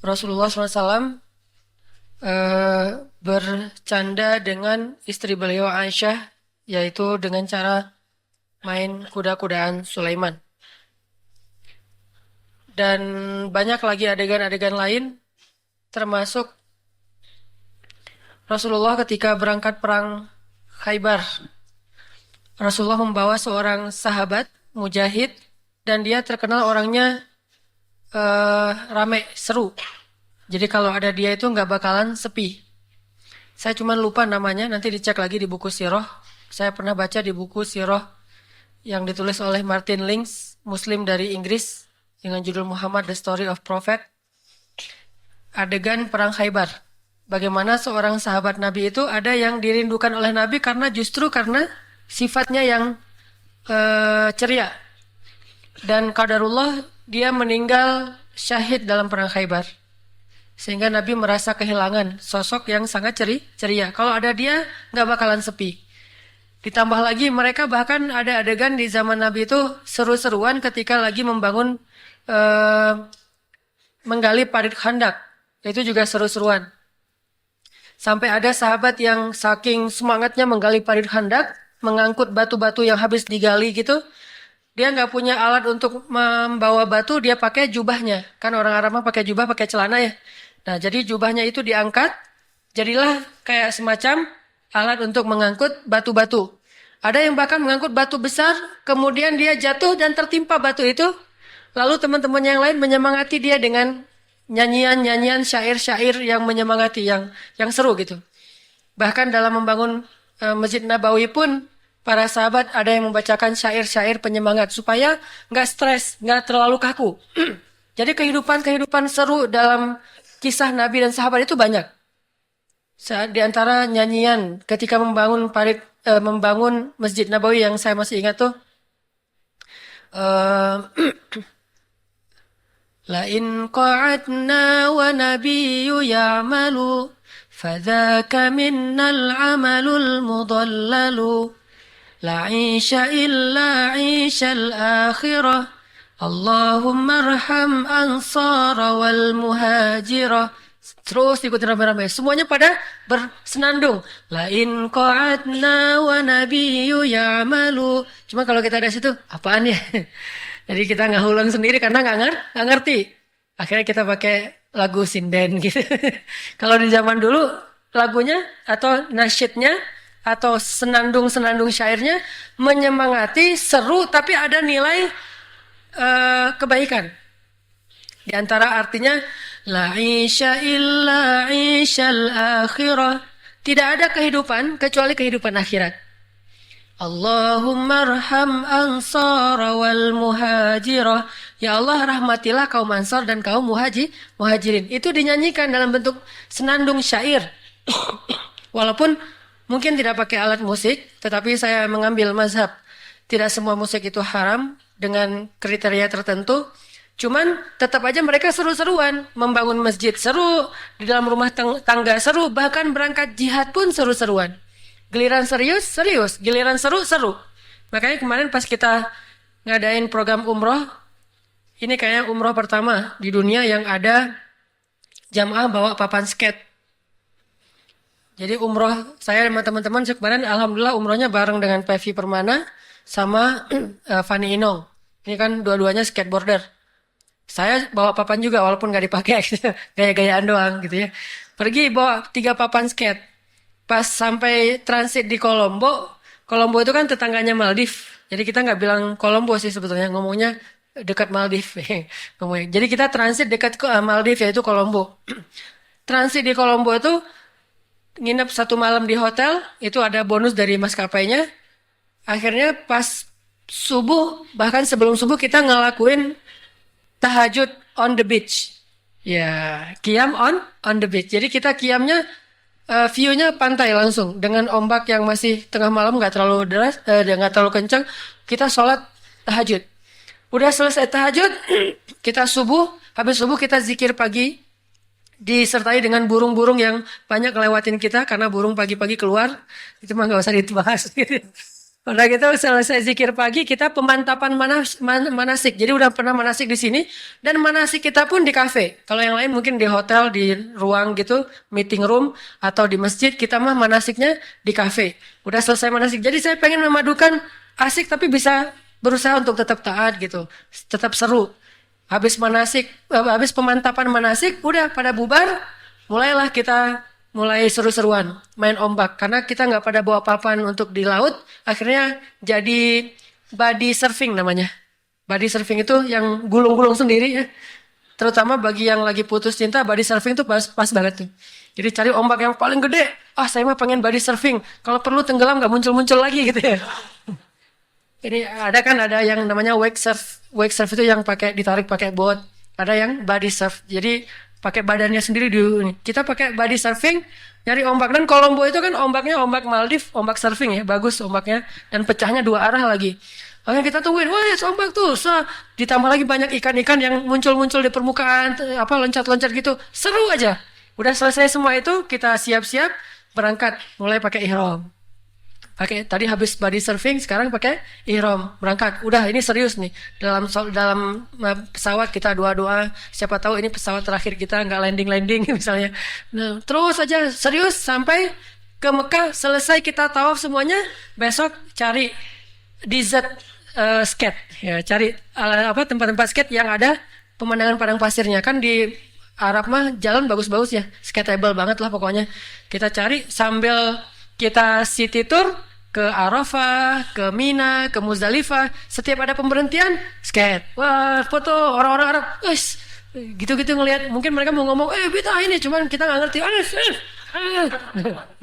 Rasulullah SAW bercanda dengan istri beliau Aisyah, yaitu dengan cara main kuda-kudaan Sulaiman. Dan banyak lagi adegan-adegan lain, termasuk Rasulullah ketika berangkat perang Khaybar. Rasulullah membawa seorang sahabat mujahid dan dia terkenal orangnya rame, seru. Jadi kalau ada dia itu nggak bakalan sepi. Saya cuma lupa namanya, nanti dicek lagi di buku sirah. Saya pernah baca di buku sirah yang ditulis oleh Martin Links, Muslim dari Inggris, dengan judul Muhammad The Story of Prophet. Adegan perang Khaybar. Bagaimana seorang sahabat Nabi itu ada yang dirindukan oleh Nabi karena sifatnya yang ceria. Dan qadarullah dia meninggal syahid dalam perang Khaybar. Sehingga Nabi merasa kehilangan sosok yang sangat ceria. Kalau ada dia, nggak bakalan sepi. Ditambah lagi mereka bahkan ada adegan di zaman Nabi itu seru-seruan ketika lagi menggali parit khandak. Itu juga seru-seruan. Sampai ada sahabat yang saking semangatnya menggali parit khandak, mengangkut batu-batu yang habis digali gitu. Dia nggak punya alat untuk membawa batu, dia pakai jubahnya. Kan orang Arab mah pakai jubah, pakai celana ya. Nah, jadi jubahnya itu diangkat, jadilah kayak semacam alat untuk mengangkut batu-batu. Ada yang bahkan mengangkut batu besar, kemudian dia jatuh dan tertimpa batu itu. Lalu teman-teman yang lain menyemangati dia dengan nyanyian-nyanyian, syair-syair yang menyemangati, yang seru gitu. Bahkan dalam membangun Masjid Nabawi pun, para sahabat ada yang membacakan syair-syair penyemangat supaya nggak stres, nggak terlalu kaku. Jadi kehidupan seru dalam kisah Nabi dan sahabat itu banyak. Di antara nyanyian ketika membangun Masjid Nabawi yang saya masih ingat tuh, la in qa'adna wa nabiyyu ya'malu fadzaka minnal amalul mudallalu la 'isha illa 'ishal akhirah Allahumma arham ansara wal muhajirah. Terus ikutin rame-rame. Semuanya pada bersenandung. La in qa'adna wa nabiyyu ya'malu. Cuma kalau kita ada situ, apaan ya? Jadi kita nggak ulang sendiri karena nggak ngerti. Akhirnya kita pakai lagu sinden gitu. Kalau di zaman dulu lagunya atau nasyidnya atau senandung-senandung syairnya menyemangati, seru, tapi ada nilai kebaikan. Di antara artinya la 'isha illa 'ishal akhirah. Tidak ada kehidupan kecuali kehidupan akhirat. Allahumma arham ansara wal muhajirah. Ya Allah, rahmatilah kaum Ansar dan kaum muhajirin. Itu dinyanyikan dalam bentuk senandung syair. Walaupun mungkin tidak pakai alat musik, tetapi saya mengambil mazhab. Tidak semua musik itu haram dengan kriteria tertentu. Cuman tetap aja mereka seru-seruan. Membangun masjid seru, di dalam rumah tangga seru, bahkan berangkat jihad pun seru-seruan. Giliran serius, serius. Giliran seru, seru. Makanya kemarin pas kita ngadain program umroh, ini kayak umroh pertama di dunia yang ada jamaah bawa papan skate. Jadi umroh saya sama teman-teman kemarin alhamdulillah umrohnya bareng dengan Pevi Permana sama Fanny Inong. Ini kan dua-duanya skateboarder. Saya bawa papan juga walaupun gak dipakai, gaya-gayaan doang gitu ya. Pergi bawa 3 papan skate. Pas sampai transit di Kolombo, Kolombo itu kan tetangganya Maldives. Jadi kita nggak bilang Kolombo sih sebetulnya, ngomongnya dekat Maldives. Jadi kita transit dekat ke Maldives yaitu Kolombo. Transit di Kolombo itu nginep 1 malam di hotel, itu ada bonus dari maskapainya. Akhirnya pas subuh, bahkan sebelum subuh kita ngelakuin tahajud on the beach. Ya, qiyam on the beach. Jadi kita qiyamnya view-nya pantai langsung dengan ombak yang masih tengah malam nggak terlalu deras, nggak terlalu kencang. Kita sholat tahajud. Udah selesai tahajud, kita subuh. Habis subuh kita zikir pagi, disertai dengan burung-burung yang banyak ngelewatin kita karena burung pagi-pagi keluar. Itu mah nggak usah dibahas. Udah kita selesai zikir pagi, kita pemantapan manasik. Jadi udah pernah manasik di sini dan manasik kita pun di kafe. Kalau yang lain mungkin di hotel, di ruang gitu, meeting room atau di masjid, kita mah manasiknya di kafe. Udah selesai manasik. Jadi saya pengen memadukan asik tapi bisa berusaha untuk tetap taat gitu. Tetap seru. Habis pemantapan manasik, udah pada bubar, mulailah kita mulai seru-seruan main ombak karena kita nggak pada bawa papan untuk di laut, akhirnya jadi body surfing namanya. Body surfing itu yang gulung-gulung sendiri ya, terutama bagi yang lagi putus cinta, body surfing itu pas banget tuh. Jadi cari ombak yang paling gede. Saya mah pengen body surfing, kalau perlu tenggelam nggak muncul-muncul lagi gitu ya. Ini ada yang namanya wake surf. Wake surf itu yang ditarik pakai boat. Ada yang body surf. Jadi pakai badannya sendiri kita pakai body surfing, nyari ombak. Dan Kolombo itu kan ombaknya ombak Maldives, ombak surfing ya, bagus ombaknya dan pecahnya 2 arah lagi. Makanya kita tungguin, wah ombak tuh, ditambah lagi banyak ikan-ikan yang muncul-muncul di permukaan, loncat-loncat gitu, seru aja. Udah selesai semua itu, kita siap-siap berangkat, mulai pakai ihram. Tadi habis body surfing, sekarang pakai ihram, berangkat. Udah ini serius nih. Dalam pesawat kita doa-doa, siapa tahu ini pesawat terakhir kita nggak landing misalnya. Nah, terus aja serius sampai ke Mekah, selesai kita tawaf semuanya. Besok cari desert skate, ya cari tempat-tempat skate yang ada pemandangan padang pasirnya. Kan di Arab mah jalan bagus-bagus ya, skateable banget lah pokoknya. Kita cari sambil kita city tour ke Arafah, ke Mina, ke Muzdalifah. Setiap ada pemberhentian, skate. Wah, foto orang-orang Arab. Gitu-gitu ngelihat. Mungkin mereka mau ngomong, beta ini. Cuman kita nggak ngerti.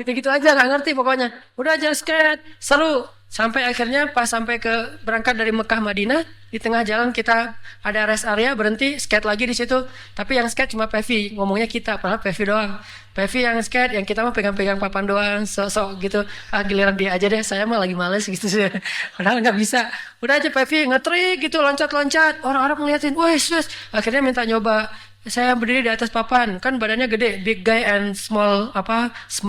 Gitu-gitu aja, nggak ngerti pokoknya. Udah aja skate, seru. Sampai akhirnya pas sampai berangkat dari Mekah Madinah, di tengah jalan kita ada rest area, berhenti, skate lagi di situ. Tapi yang skate cuma Pevi, ngomongnya kita, padahal Pevi doang. Pevi yang skate, yang kita mah pegang-pegang papan doang, sok-sok gitu. Giliran dia aja deh, saya mah lagi males gitu sih. Padahal nggak bisa. Udah aja Pevi ngetrik gitu, loncat-loncat. Orang-orang ngeliatin, wes. Akhirnya minta nyoba. Saya berdiri di atas papan, kan badannya gede, big guy and small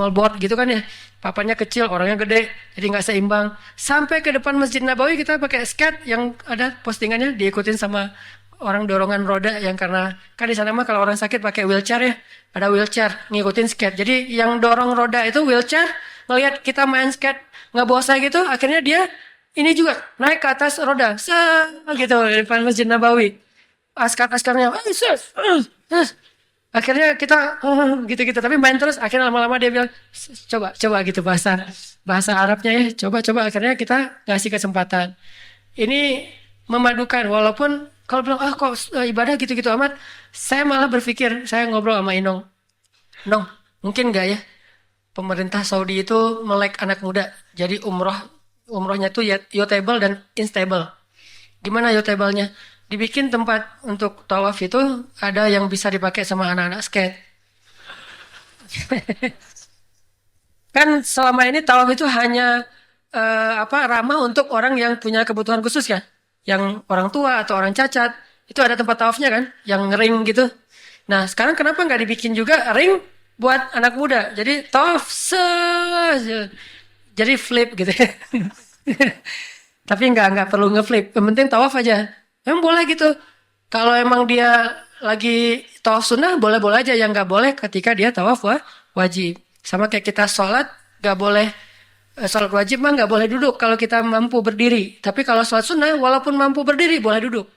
board gitu kan ya. Papannya kecil, orangnya gede, jadi nggak seimbang. Sampai ke depan Masjid Nabawi kita pakai skate yang ada postingannya, diikutin sama orang dorongan roda yang karena kan di sana mah kalau orang sakit pakai wheelchair ya, ada wheelchair ngikutin skate. Jadi yang dorong roda itu wheelchair, ngelihat kita main skate nggak bosan gitu, akhirnya dia ini juga naik ke atas roda, gitu di depan Masjid Nabawi. Askar-askarnya, akhirnya kita gitu-gitu, tapi main terus. Akhirnya lama-lama dia bilang, coba gitu bahasa Arabnya ya, coba. Akhirnya kita ngasih kesempatan. Ini memadukan, walaupun kalau bilang kok ibadah gitu-gitu amat, saya malah berpikir, saya ngobrol sama Inong, mungkin nggak ya pemerintah Saudi itu melek anak muda, jadi umroh Umrohnya tuh yachtable dan instable. Gimana yachtable-nya? Dibikin tempat untuk tawaf itu ada yang bisa dipakai sama anak-anak skate. Kan selama ini tawaf itu hanya ramah untuk orang yang punya kebutuhan khusus kan, yang orang tua atau orang cacat itu ada tempat tawafnya kan, yang ring gitu. Nah sekarang kenapa nggak dibikin juga ring buat anak muda? Jadi tawaf jadi flip gitu. Tapi nggak perlu ngeflip, yang penting tawaf aja. Emang boleh gitu. Kalau emang dia lagi tawaf sunnah boleh-boleh aja, yang nggak boleh ketika dia tawaf wajib. Sama kayak kita sholat nggak boleh. Sholat wajib mah nggak boleh duduk kalau kita mampu berdiri. Tapi kalau sholat sunnah walaupun mampu berdiri boleh duduk.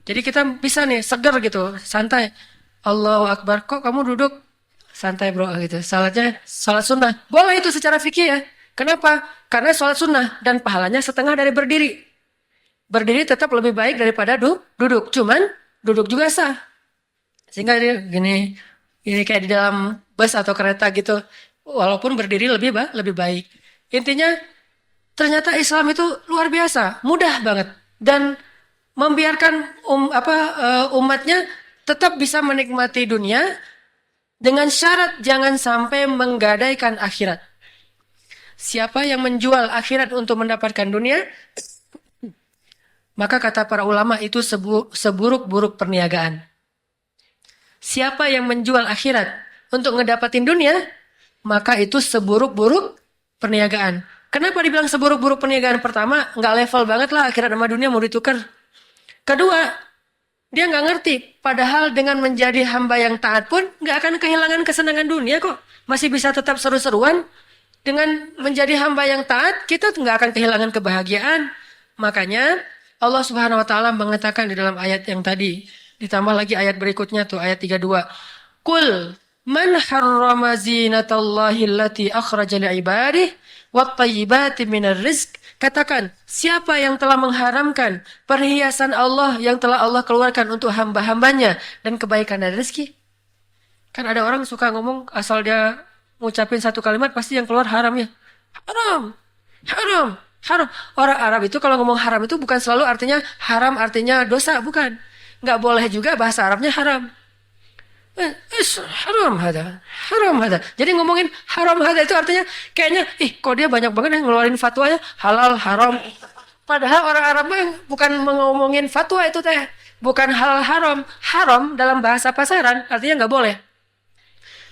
Jadi kita bisa nih seger gitu, santai. Allahu Akbar, kok kamu duduk? Santai bro gitu. Salatnya sholat sunnah. Boleh itu secara fikih ya. Kenapa? Karena sholat sunnah dan pahalanya setengah dari berdiri. Berdiri tetap lebih baik daripada duduk. Cuman duduk juga sah. Sehingga dia gini kayak di dalam bus atau kereta gitu. Walaupun berdiri lebih baik. Intinya ternyata Islam itu luar biasa, mudah banget dan membiarkan umatnya tetap bisa menikmati dunia dengan syarat jangan sampai menggadaikan akhirat. Siapa yang menjual akhirat untuk mendapatkan dunia, maka kata para ulama itu seburuk-buruk perniagaan. Siapa yang menjual akhirat untuk ngedapatin dunia, maka itu seburuk-buruk perniagaan. Kenapa dibilang seburuk-buruk perniagaan? Pertama, nggak level banget lah akhirat sama dunia mau ditukar. Kedua, dia nggak ngerti. Padahal dengan menjadi hamba yang taat pun nggak akan kehilangan kesenangan dunia kok. Masih bisa tetap seru-seruan. Dengan menjadi hamba yang taat, kita nggak akan kehilangan kebahagiaan. Makanya Allah Subhanahu Wa Taala mengatakan di dalam ayat yang tadi, ditambah lagi ayat berikutnya tuh ayat 32. Qul man harrama zinatallahi allati akhraja li'ibadihi wat-thayyibati minar rizq. Katakan, siapa yang telah mengharamkan perhiasan Allah yang telah Allah keluarkan untuk hamba-hambanya dan kebaikan dari rezeki? Kan ada orang suka ngomong asal dia ngucapin satu kalimat pasti yang keluar haramnya. Haram, haram, haram. Orang Arab itu kalau ngomong haram itu bukan selalu artinya haram artinya dosa, bukan. Nggak boleh juga bahasa Arabnya haram. Haram hada. Jadi ngomongin haram hada itu artinya kayaknya, kok dia banyak banget yang ngeluarin fatwanya halal haram. Padahal orang Arab bukan ngomongin fatwa itu teh, bukan halal haram. Haram dalam bahasa pasaran artinya nggak boleh.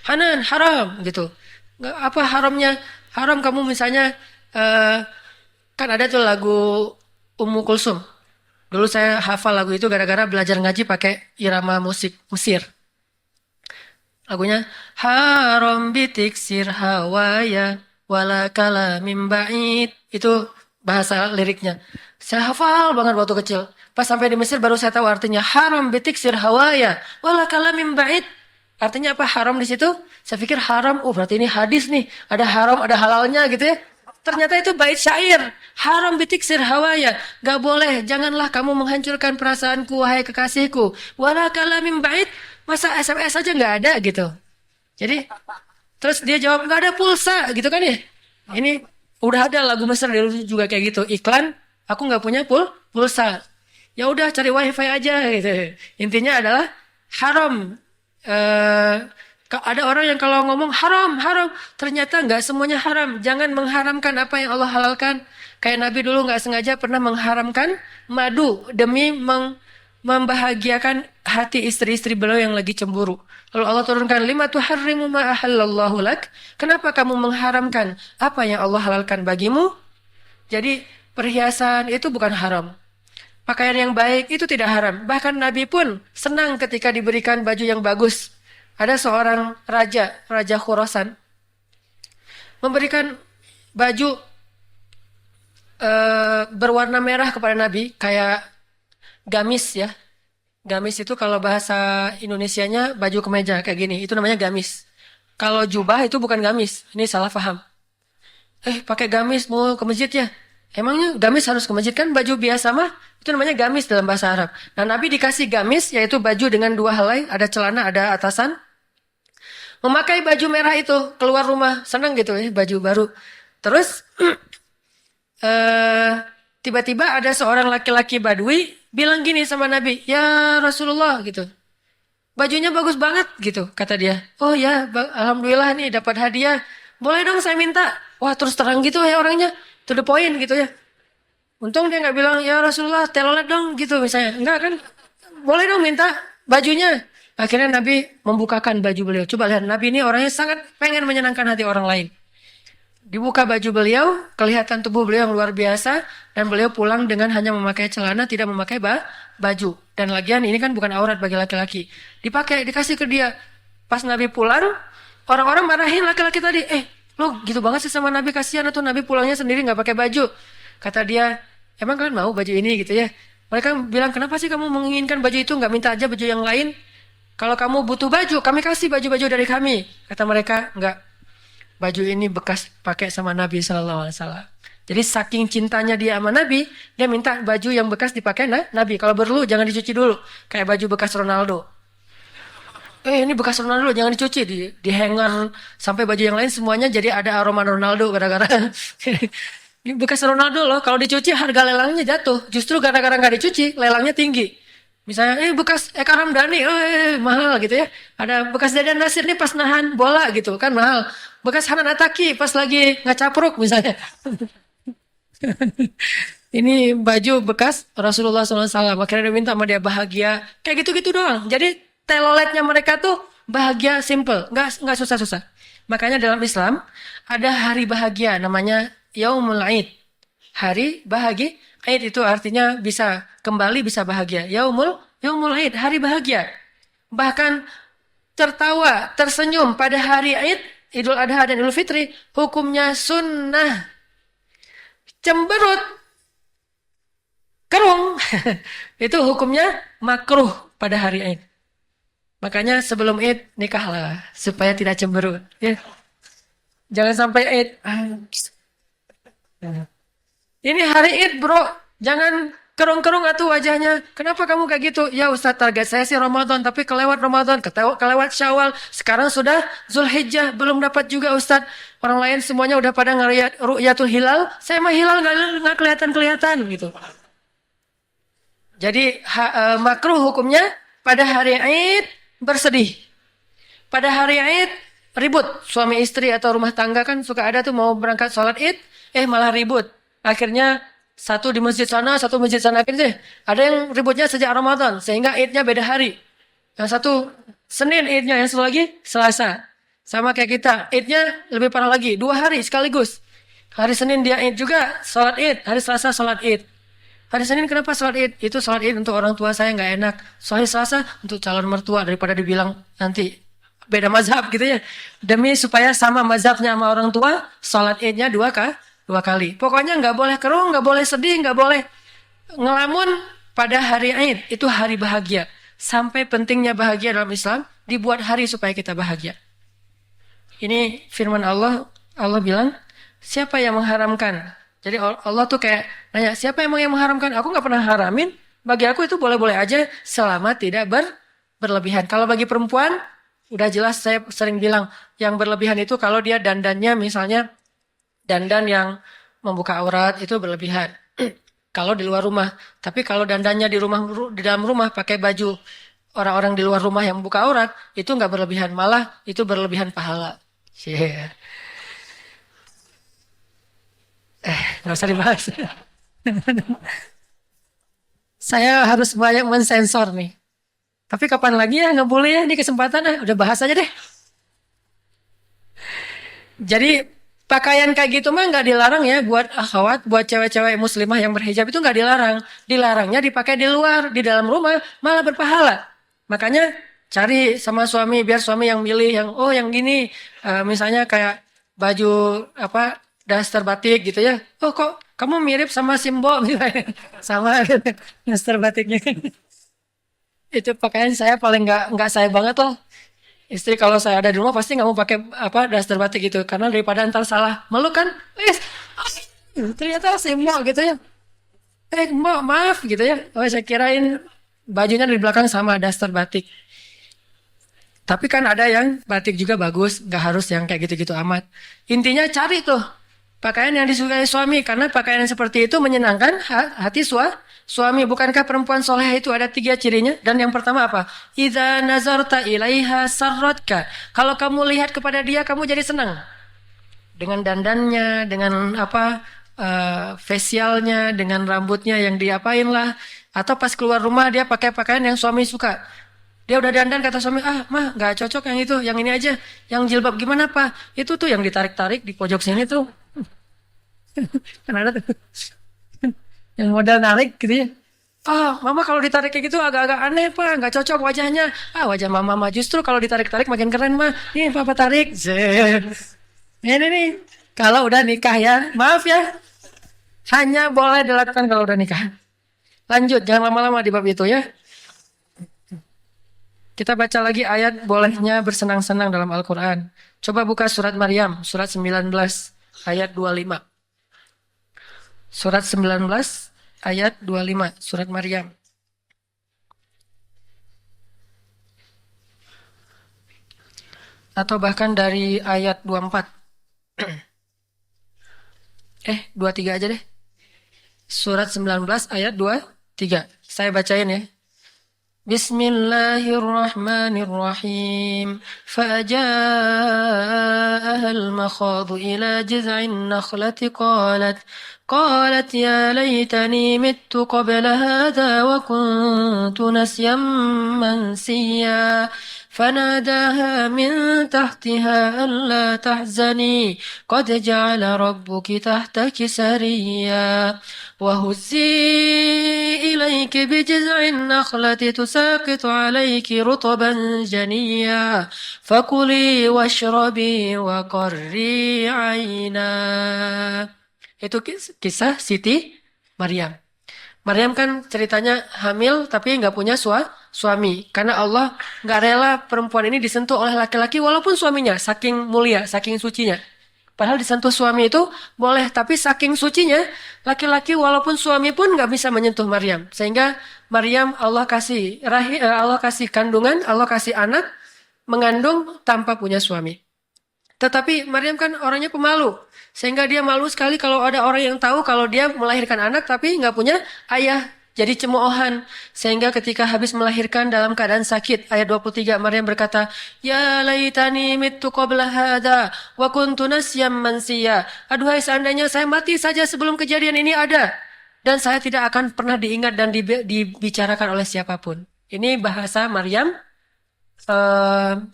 Hanan haram gitu. Nggak, apa haramnya? Haram kamu misalnya kan ada tuh lagu Ummu Kulsum. Dulu saya hafal lagu itu gara-gara belajar ngaji pakai irama musik Mesir. Lagunya haram bitiksir hawaya wala kalamim ba'id. Itu bahasa liriknya. Saya hafal banget waktu kecil. Pas sampai di Mesir baru saya tahu artinya haram bitiksir hawaya wala kalamim ba'id. Artinya apa haram di situ? Saya pikir haram, berarti ini hadis nih. Ada haram, ada halalnya gitu ya. Ternyata itu bait syair. Haram bitiksir hawaya. Gak boleh, janganlah kamu menghancurkan perasaanku, wahai kekasihku. Wala kalamim ba'id. Masa SMS aja nggak ada gitu. Jadi terus dia jawab nggak ada pulsa gitu kan ya. Ini udah ada lagu Mesir dulu juga kayak gitu. Iklan, aku nggak punya pulsa. Ya udah cari wifi aja gitu. Intinya adalah haram. Ada orang yang kalau ngomong haram, ternyata nggak semuanya haram. Jangan mengharamkan apa yang Allah halalkan. Kayak Nabi dulu nggak sengaja pernah mengharamkan madu demi membahagiakan hati istri-istri beliau yang lagi cemburu. Lalu Allah turunkan lima tuharrimu ma ahallallahu lak. Kenapa kamu mengharamkan apa yang Allah halalkan bagimu? Jadi perhiasan itu bukan haram. Pakaian yang baik itu tidak haram. Bahkan Nabi pun senang ketika diberikan baju yang bagus. Ada seorang Raja Khurasan, memberikan baju berwarna merah kepada Nabi, kayak gamis ya. Gamis itu kalau bahasa Indonesianya baju kemeja kayak gini, itu namanya gamis. Kalau jubah itu bukan gamis, ini salah paham. Pakai gamis mau ke masjid ya? Emangnya gamis harus ke masjid kan? Baju biasa mah itu namanya gamis dalam bahasa Arab. Nah Nabi dikasih gamis, yaitu baju dengan dua helai, ada celana, ada atasan. Memakai baju merah itu keluar rumah, senang gitu ya, baju baru. Terus eh, tiba-tiba ada seorang laki-laki Badui bilang gini sama Nabi, ya Rasulullah gitu. Bajunya bagus banget gitu, kata dia. Oh ya, alhamdulillah nih dapat hadiah. Boleh dong saya minta. Wah terus terang gitu ya orangnya, to the point gitu ya. Untung dia nggak bilang ya Rasulullah telolet dong gitu misalnya. Enggak kan, boleh dong minta bajunya. Akhirnya Nabi membukakan baju beliau. Coba lihat, Nabi ini orangnya sangat pengen menyenangkan hati orang lain. Dibuka baju beliau, kelihatan tubuh beliau yang luar biasa, dan beliau pulang dengan hanya memakai celana, tidak memakai baju. Dan lagian ini kan bukan aurat bagi laki-laki. Dipakai, dikasih ke dia. Pas Nabi pulang, orang-orang marahin laki-laki tadi. Lo gitu banget sih sama Nabi, kasihan atau Nabi pulangnya sendiri nggak pakai baju. Kata dia, emang kalian mau baju ini gitu ya? Mereka bilang, kenapa sih kamu menginginkan baju itu, nggak minta aja baju yang lain? Kalau kamu butuh baju, kami kasih baju-baju dari kami. Kata mereka, enggak. Baju ini bekas pakai sama Nabi Sallallahu Alaihi Wasallam. Jadi saking cintanya dia sama Nabi, dia minta baju yang bekas dipakai Nabi. Kalau perlu jangan dicuci dulu. Kayak baju bekas Ronaldo. Ini bekas Ronaldo jangan dicuci. Di hanger sampai baju yang lain semuanya jadi ada aroma Ronaldo gara-gara. Ini bekas Ronaldo loh. Kalau dicuci harga lelangnya jatuh. Justru gara-gara nggak dicuci lelangnya tinggi. Misalnya bekas Eka Ramdhani, mahal gitu ya. Ada bekas Dadan Nasir nih pas nahan bola gitu kan mahal. Bekas Hanan Ataki pas lagi ngacapruk misalnya. Ini baju bekas Rasulullah SAW. Akhirnya dia minta sama dia bahagia. Kayak gitu-gitu doang. Jadi teloletnya mereka tuh bahagia simple. Nggak susah-susah. Makanya dalam Islam ada hari bahagia namanya Yaumul Aid. Hari bahagia. Aid itu artinya bisa kembali, bisa bahagia. Yaumul Aid, hari bahagia. Bahkan tertawa, tersenyum pada hari Aid, Idul Adha dan Idul Fitri, hukumnya sunnah. Cemberut, kerung, itu hukumnya makruh pada hari Aid. Makanya sebelum Aid nikahlah supaya tidak cemberut. Ya. Jangan sampai Aid. Ini hari Id bro, jangan kerung-kerung atuh wajahnya. Kenapa kamu kayak gitu? Ya Ustaz, target saya sih Ramadan, tapi kelewat Ramadan, kelewat Syawal. Sekarang sudah Zulhijjah, belum dapat juga Ustaz. Orang lain semuanya udah pada ngeliat ru'yatul hilal, saya mah hilal nggak kelihatan gitu. Jadi makruh hukumnya pada hari Id bersedih. Pada hari Id ribut, suami istri atau rumah tangga kan suka ada tuh mau berangkat sholat Id, malah ribut. Akhirnya satu di masjid sana, satu masjid sana. Akhirnya ada yang ributnya sejak Ramadan, sehingga Idnya beda hari. Yang satu Senin Idnya, yang satu lagi Selasa. Sama kayak kita, Idnya lebih parah lagi, 2 hari sekaligus. Hari Senin dia Id juga, sholat Id. Hari Selasa sholat Id. Hari Senin kenapa sholat Id? Itu sholat Id untuk orang tua saya nggak enak. Hari Selasa untuk calon mertua, daripada dibilang nanti beda mazhab gitu ya. Demi supaya sama mazhabnya sama orang tua, sholat Idnya 2 kali. Pokoknya nggak boleh kerung, nggak boleh sedih, nggak boleh ngelamun pada hari Id. Itu hari bahagia. Sampai pentingnya bahagia dalam Islam, dibuat hari supaya kita bahagia. Ini firman Allah. Allah bilang, siapa yang mengharamkan? Jadi Allah tuh kayak nanya, siapa yang mengharamkan? Aku nggak pernah haramin. Bagi aku itu boleh-boleh aja selama tidak berlebihan. Kalau bagi perempuan, udah jelas saya sering bilang, yang berlebihan itu kalau dia dandannya misalnya dandan yang membuka aurat itu berlebihan. Kalau di luar rumah. Tapi kalau dandannya di dalam rumah pakai baju orang-orang di luar rumah yang membuka aurat, itu nggak berlebihan. Malah itu berlebihan pahala. Yeah. Nggak usah dibahas. Saya harus banyak mensensor nih. Tapi kapan lagi ya, nggak boleh ya, ini kesempatan udah bahas aja deh. Jadi pakaian kayak gitu mah nggak dilarang ya buat akhwat, buat cewek-cewek muslimah yang berhijab itu nggak dilarang. Dilarangnya dipakai di luar, di dalam rumah malah berpahala. Makanya cari sama suami biar suami yang milih yang gini, misalnya kayak baju daster batik gitu ya. Oh kok kamu mirip sama Simbo misalnya. Sama daster batiknya. Itu pakaian saya paling nggak saya banget loh. Istri kalau saya ada di rumah pasti nggak mau pakai daster batik gitu karena daripada ntar salah meluk kan, ternyata Simbo gitu ya. Mbak maaf gitu ya. Oh saya kirain bajunya di belakang sama daster batik. Tapi kan ada yang batik juga bagus, nggak harus yang kayak gitu-gitu amat. Intinya cari tuh Pakaian yang disukai suami, karena pakaian yang seperti itu menyenangkan hati suami. Bukankah perempuan soleh itu ada 3 cirinya? Dan yang pertama apa? Idza nazarta ilaiha sarratka. Kalau kamu lihat kepada dia, kamu jadi senang. Dengan dandannya, dengan facialnya, dengan rambutnya yang diapain lah. Atau pas keluar rumah dia pakai pakaian yang suami suka. Dia udah dandan, kata suami, mah nggak cocok yang itu, yang ini aja. Yang jilbab gimana pak? Itu tuh yang ditarik-tarik di pojok sini tuh. Kan ada tuh. Yang modal narik gitu ya. Mama kalau ditarik kayak gitu agak-agak aneh pak, nggak cocok wajahnya. Wajah mama justru kalau ditarik-tarik makin keren mah. Nih papa tarik. Ini nih, kalau udah nikah ya, maaf ya. Hanya boleh dilakukan kalau udah nikah. Lanjut, jangan lama-lama di bab itu ya. Kita baca lagi ayat bolehnya bersenang-senang dalam Al-Quran. Coba buka surat Maryam, surat 19, ayat 25. Surat 19, ayat 25, surat Maryam. Atau bahkan dari ayat 24. 23 aja deh. Surat 19 ayat 23. Saya bacain ya. Bismillahirrahmanirrahim. فأجاءها المخاض إلى جذع النخلة قالت يا ليتني مت قبل هذا وكنت نسيا منسيا فناداها من تحتها ألا تحزني قد جعل ربك تحتك سريا وهزي إليك بجذع النخلة تساقط عليك رطبا جنيا فكلي واشربي وقري عينا. Itu kisah Siti Maryam. Maryam kan ceritanya hamil tapi nggak punya suami. Karena Allah nggak rela perempuan ini disentuh oleh laki-laki walaupun suaminya saking mulia, saking sucinya. Padahal disentuh suami itu boleh, tapi saking sucinya laki-laki walaupun suami pun nggak bisa menyentuh Maryam. Sehingga Maryam Allah kasih kandungan, Allah kasih anak mengandung tanpa punya suami. Tetapi Maryam kan orangnya pemalu. Sehingga dia malu sekali kalau ada orang yang tahu kalau dia melahirkan anak tapi nggak punya ayah. Jadi cemoohan. Sehingga ketika habis melahirkan dalam keadaan sakit. Ayat 23 Maryam berkata, Ya laitani mittu qabla hadha wa kuntu nasyam mansiya. Aduhai seandainya saya mati saja sebelum kejadian ini ada. Dan saya tidak akan pernah diingat dan dibicarakan oleh siapapun. Ini bahasa Maryam.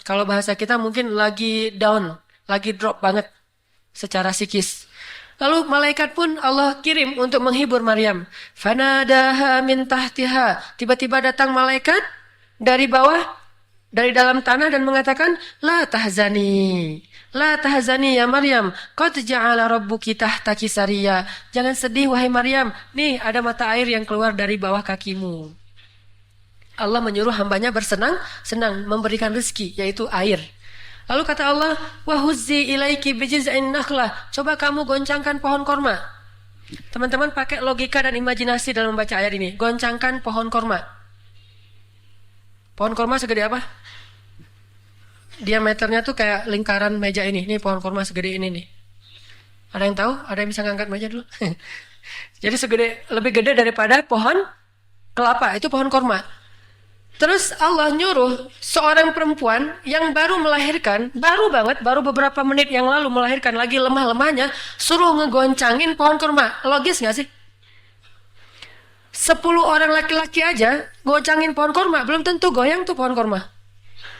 Kalau bahasa kita mungkin lagi down. Lagi drop banget secara psikis. Lalu malaikat pun Allah kirim untuk menghibur Maryam. Fanadaha min tahtiha. Tiba-tiba datang malaikat dari bawah, dari dalam tanah dan mengatakan, La tahzani ya Maryam. Qad ja'ala rabbuki tahtaki sariya. Jangan sedih wahai Maryam. Nih ada mata air yang keluar dari bawah kakimu. Allah menyuruh hambanya bersenang-senang, memberikan rezeki, yaitu air. Lalu kata Allah, wahuzzi ilaiki bijiz'in nakhlah. Coba kamu goncangkan pohon korma. Teman-teman pakai logika dan imajinasi dalam membaca ayat ini. Goncangkan pohon korma. Pohon korma segede apa? Diameternya tuh kayak lingkaran meja ini. Ini pohon korma segede ini nih. Ada yang tahu? Ada yang bisa ngangkat meja dulu? Jadi lebih gede daripada pohon kelapa. Itu pohon korma. Terus Allah nyuruh seorang perempuan yang baru melahirkan, baru beberapa menit yang lalu melahirkan, lagi lemah-lemahnya, suruh ngegoncangin pohon kurma. Logis gak sih? 10 orang laki-laki aja goncangin pohon kurma, belum tentu goyang tuh pohon kurma.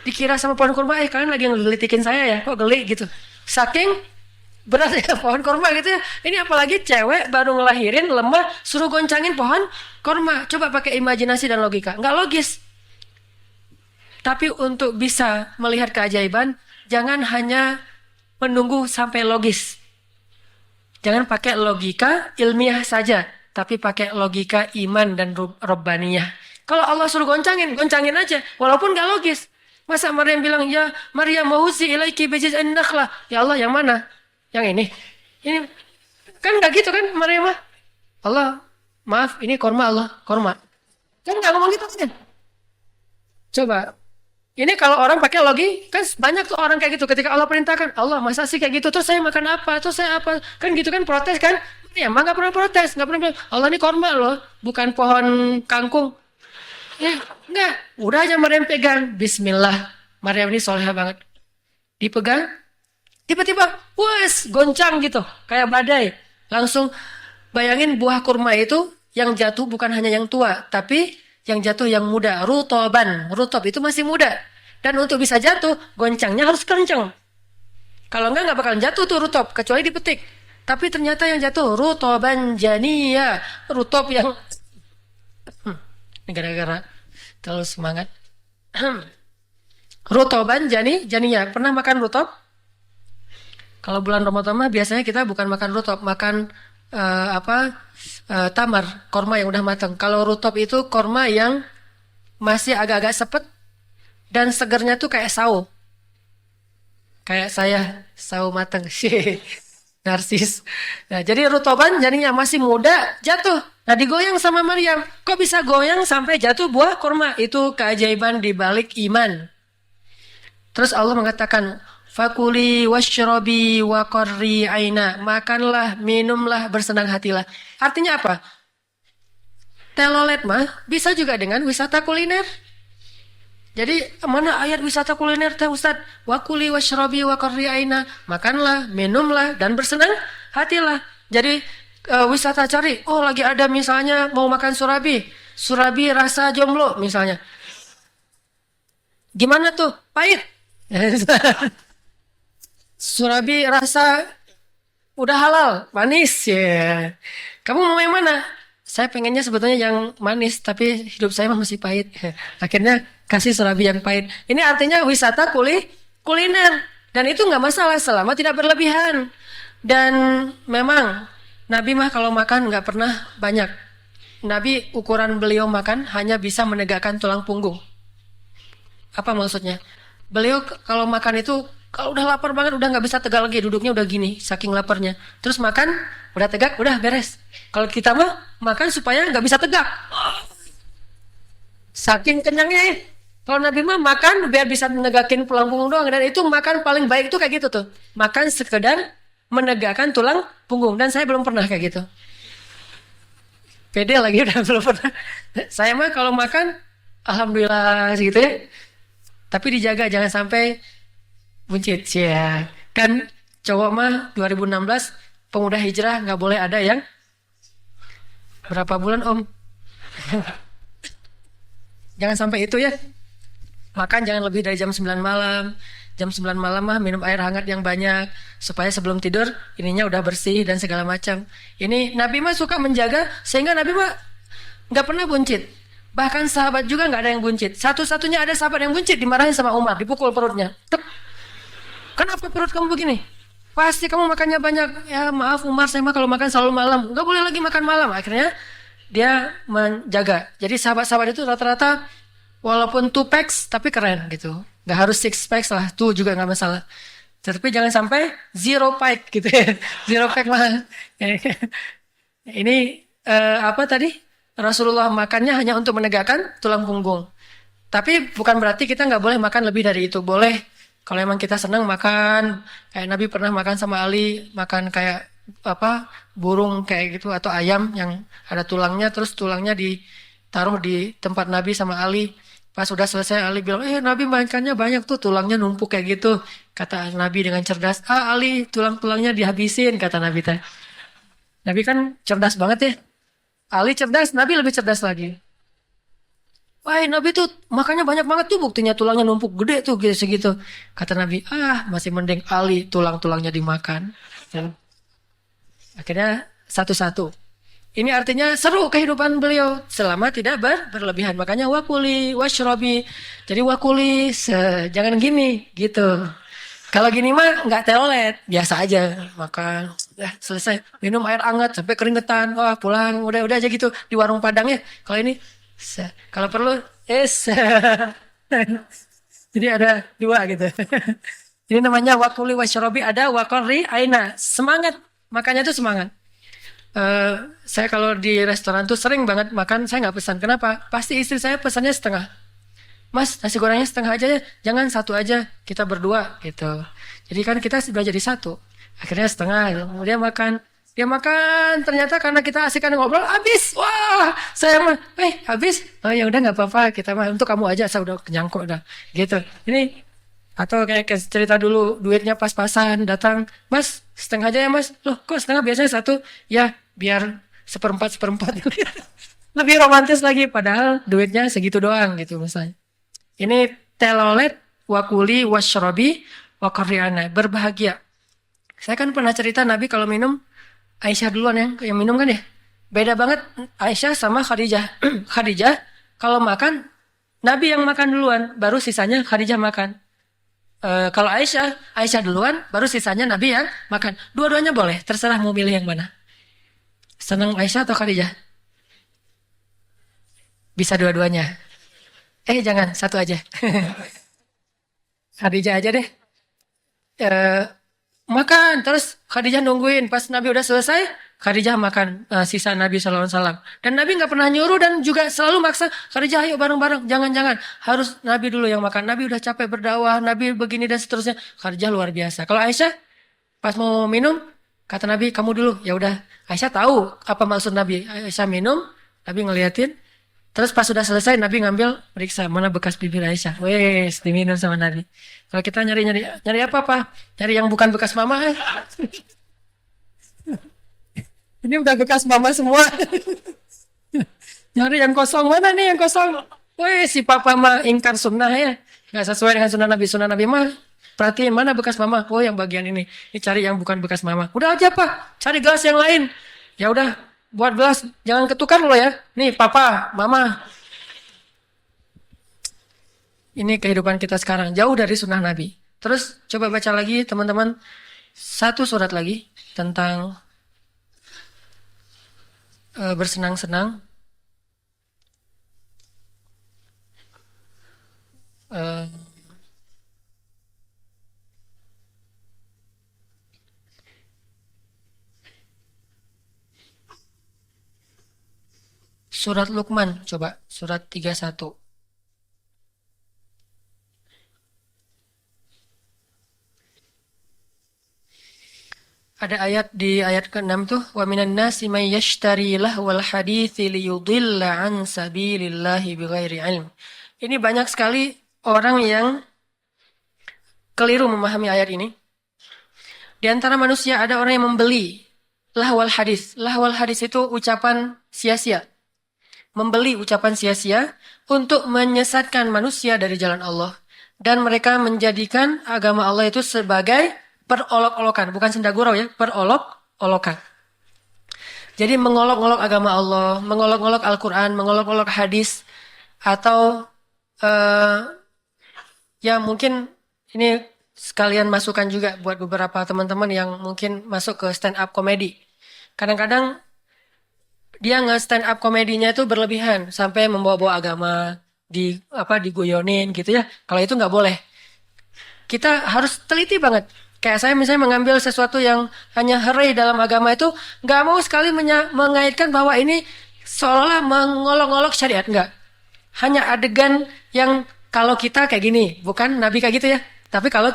Dikira sama pohon kurma, kalian lagi ngelitikin saya ya, kok geli gitu. Saking beratnya pohon kurma gitu ya. Ini apalagi cewek baru ngelahirin, lemah, suruh goncangin pohon kurma. Coba pakai imajinasi dan logika, nggak logis. Tapi untuk bisa melihat keajaiban, jangan hanya menunggu sampai logis. Jangan pakai logika ilmiah saja, tapi pakai logika iman dan robbaniyah. Kalau Allah suruh goncangin aja, walaupun gak logis. Masa Maryam bilang, ya Maryam mauzi ilaiki bijiz'in nakhlah. Ya Allah, yang mana? Yang ini. Ini kan gak gitu kan Maryam? Allah, maaf, ini korma Allah, korma. Kan gak ngomong gitu kan? Coba. Ini kalau orang pakai logi, kan banyak tuh orang kayak gitu. Ketika Allah perintahkan, Allah masa sih kayak gitu? Terus saya makan apa? Terus saya apa? Kan gitu kan protes kan? Ya emang nggak pernah protes, nggak pernah bilang, Allah ini korma loh, bukan pohon kangkung. Ya, enggak. Udah aja Maryam pegang. Bismillah. Maryam ini soleha banget. Dipegang, tiba-tiba, wes, goncang gitu. Kayak badai. Langsung bayangin buah kurma itu yang jatuh bukan hanya yang tua, tapi yang jatuh yang muda. Rutoban. Rutob itu masih muda. Dan untuk bisa jatuh, goncangnya harus kenceng. Kalau enggak bakalan jatuh tuh rutob, kecuali dipetik. Tapi ternyata yang jatuh rutoban jania. Rutob yang gara-gara terlalu semangat. Rutoban jania. Pernah makan rutob? Kalau bulan Ramadan mah biasanya kita bukan makan rutob, makan tamar, korma yang udah matang. Kalau rutob itu korma yang masih agak-agak sepet dan segernya tuh kayak sawo. Kayak saya, sawo matang. Narsis. Nah, jadi rutoban jadinya masih muda, jatuh. Nah, digoyang sama Maryam. Kok bisa goyang sampai jatuh buah kurma? Itu keajaiban di balik iman. Terus Allah mengatakan, fakuli washrobi wa qarri aina. Makanlah, minumlah, bersenang hatilah. Artinya apa? Telolet mah bisa juga dengan wisata kuliner. Jadi mana ayat wisata kuliner teh Ustaz? Wakuli washrobi wa qarri aina. Makanlah, minumlah, dan bersenang hatilah. Jadi wisata cari, oh lagi ada misalnya mau makan surabi. Surabi rasa jomblo misalnya. Gimana tuh? Pahit. Surabi rasa udah halal, manis ya. Kamu mau yang mana? Saya pengennya sebetulnya yang manis, tapi hidup saya masih pahit. Akhirnya kasih surabi yang pahit. Ini artinya wisata kuliner. Dan itu nggak masalah selama tidak berlebihan. Dan memang Nabi mah kalau makan nggak pernah banyak. Nabi ukuran beliau makan hanya bisa menegakkan tulang punggung. Apa maksudnya? Beliau kalau makan itu kalau udah lapar banget udah nggak bisa tegak lagi duduknya udah gini saking laparnya. Terus makan udah tegak udah beres. Kalau kita mah makan supaya nggak bisa tegak. Saking kenyangnya ya. Kalau Nabi mah makan biar bisa menegakin tulang punggung doang dan itu makan paling baik itu kayak gitu tuh. Makan sekedar menegakkan tulang punggung dan saya belum pernah kayak gitu. Pede lagi udah belum pernah. Saya mah kalau makan alhamdulillah segitu ya. Tapi dijaga jangan sampai buncit ya. Kan cowok mah 2016 pemuda hijrah nggak boleh ada yang berapa bulan Om? Jangan sampai itu ya. Makan jangan lebih dari jam 9 malam. Jam 9 malam mah minum air hangat yang banyak supaya sebelum tidur ininya udah bersih dan segala macam. Ini Nabi mah suka menjaga sehingga Nabi mah nggak pernah buncit. Bahkan sahabat juga nggak ada yang buncit. Satu-satunya ada sahabat yang buncit dimarahin sama Umar, dipukul perutnya. Tek. Kenapa perut kamu begini? Pasti kamu makannya banyak. Ya maaf Umar, saya mah kalau makan selalu malam. Nggak boleh lagi makan malam. Akhirnya dia menjaga. Jadi sahabat-sahabat itu rata-rata walaupun 2 packs tapi keren gitu. Nggak harus 6 packs lah, tuh juga nggak masalah. Tapi jangan sampai 0 pack gitu ya. 0 pack mah. Ini apa tadi? Rasulullah makannya hanya untuk menegakkan tulang punggung. Tapi bukan berarti kita nggak boleh makan lebih dari itu. Boleh. Kalau emang kita senang makan, kayak Nabi pernah makan sama Ali, makan kayak apa burung kayak gitu atau ayam yang ada tulangnya, terus tulangnya ditaruh di tempat Nabi sama Ali. Pas sudah selesai Ali bilang, Nabi makannya banyak tuh tulangnya numpuk kayak gitu. Kata Nabi dengan cerdas, Ali tulang-tulangnya dihabisin kata Nabi teh. Nabi kan cerdas banget ya. Ali cerdas, Nabi lebih cerdas lagi. Wah, Nabi tuh makanya banyak banget tuh buktinya tulangnya numpuk gede tuh gitu segitu. Kata Nabi, masih mending Ali tulang-tulangnya dimakan. Ya. Akhirnya satu-satu. Ini artinya seru kehidupan beliau selama tidak berlebihan. Makanya wakuli, washrobi. Jadi wakuli, jangan gini gitu. Kalau gini mah nggak telolet, biasa aja makan. Selesai minum air hangat sampai keringetan. Wah pulang udah aja gitu di warung Padang ya. Kalau ini kalau perlu jadi ada 2 gitu. Ini namanya wakuli washrobi, ada wakori aina. Semangat makannya tuh semangat. Saya kalau di restoran tuh sering banget makan, saya nggak pesan. Kenapa? Pasti istri saya pesannya setengah. Mas nasi gorengnya setengah aja ya, jangan satu aja, kita berdua gitu. Jadi kan kita sudah jadi satu. Akhirnya setengah, dia makan, ternyata karena kita asikan ngobrol, habis. Wah, saya mah, habis. Oh ya udah nggak apa-apa, kita mah untuk kamu aja, saya udah kenyang kok udah. Gitu. Ini atau kayak cerita dulu duitnya pas-pasan datang, Mas setengah aja ya Mas. Loh kok setengah, biasanya satu? Ya biar seperempat seperempat. Lebih romantis lagi, padahal duitnya segitu doang gitu misalnya. Ini telolet wakuli washrobi wakoriana, berbahagia. Saya kan pernah cerita Nabi kalau minum, Aisyah duluan yang minum kan ya. Beda banget Aisyah sama Khadijah. Khadijah kalau makan, Nabi yang makan duluan, baru sisanya Khadijah makan. Kalau Aisyah duluan, baru sisanya Nabi yang makan. Dua-duanya boleh, terserah mau pilih yang mana. Senang Aisyah atau Khadijah? Bisa dua-duanya. Jangan, satu aja. Khadijah aja deh. Makan, terus Khadijah nungguin. Pas Nabi udah selesai, Khadijah makan sisa Nabi SAW. Dan Nabi nggak pernah nyuruh dan juga selalu maksa, Khadijah ayo bareng-bareng. Jangan-jangan, harus Nabi dulu yang makan. Nabi udah capek berdakwah, Nabi begini dan seterusnya. Khadijah luar biasa. Kalau Aisyah, pas mau minum, kata Nabi, kamu dulu. Ya udah, Aisyah tahu apa maksud Nabi. Aisyah minum, Nabi ngeliatin. Terus pas sudah selesai, Nabi ngambil periksa mana bekas bibir Aisyah. Wes, diminum sama Nabi. Kalau kita nyari apa Pak? Nyari yang bukan bekas mama. Ini udah bekas mama semua. Nyari yang kosong, mana nih yang kosong? Wes, si papa mah ingkar sunnah ya. Gak sesuai dengan sunnah Nabi. Sunnah Nabi mah perhatiin mana bekas mama. Oh yang bagian ini. Ini cari yang bukan bekas mama. Udah aja Pak, cari gelas yang lain. Ya udah. Buat gelas, jangan ketukar loh ya. Nih papa, mama. Ini kehidupan kita sekarang, jauh dari sunnah Nabi. Terus coba baca lagi teman-teman, satu surat lagi tentang bersenang-senang. Surat Luqman, coba surat 31. Ada ayat di ayat ke-6 tuh, wa minan nasi may yashtari lahwal hadithi liyudilla an sabilillahi bighairi ilm. Ini banyak sekali orang yang keliru memahami ayat ini. Di antara manusia ada orang yang membeli lahwal hadis. Lahwal hadis itu ucapan sia-sia. Membeli ucapan sia-sia untuk menyesatkan manusia dari jalan Allah. Dan mereka menjadikan agama Allah itu sebagai perolok-olokan. Bukan senda gurau ya, perolok-olokan. Jadi mengolok-olok agama Allah, mengolok-olok Al-Quran, mengolok-olok hadis. Atau ya mungkin ini sekalian masukan juga buat beberapa teman-teman yang mungkin masuk ke stand up comedy. Kadang-kadang dia nge-stand up komedinya itu berlebihan sampai membawa-bawa agama, digoyonin gitu ya. Kalau itu nggak boleh. Kita harus teliti banget. Kayak saya misalnya mengambil sesuatu yang hanya herai dalam agama itu, nggak mau sekali mengaitkan bahwa ini seolah-olah mengolok-olok syariat, nggak. Hanya adegan yang kalau kita kayak gini, bukan Nabi kayak gitu ya. Tapi kalau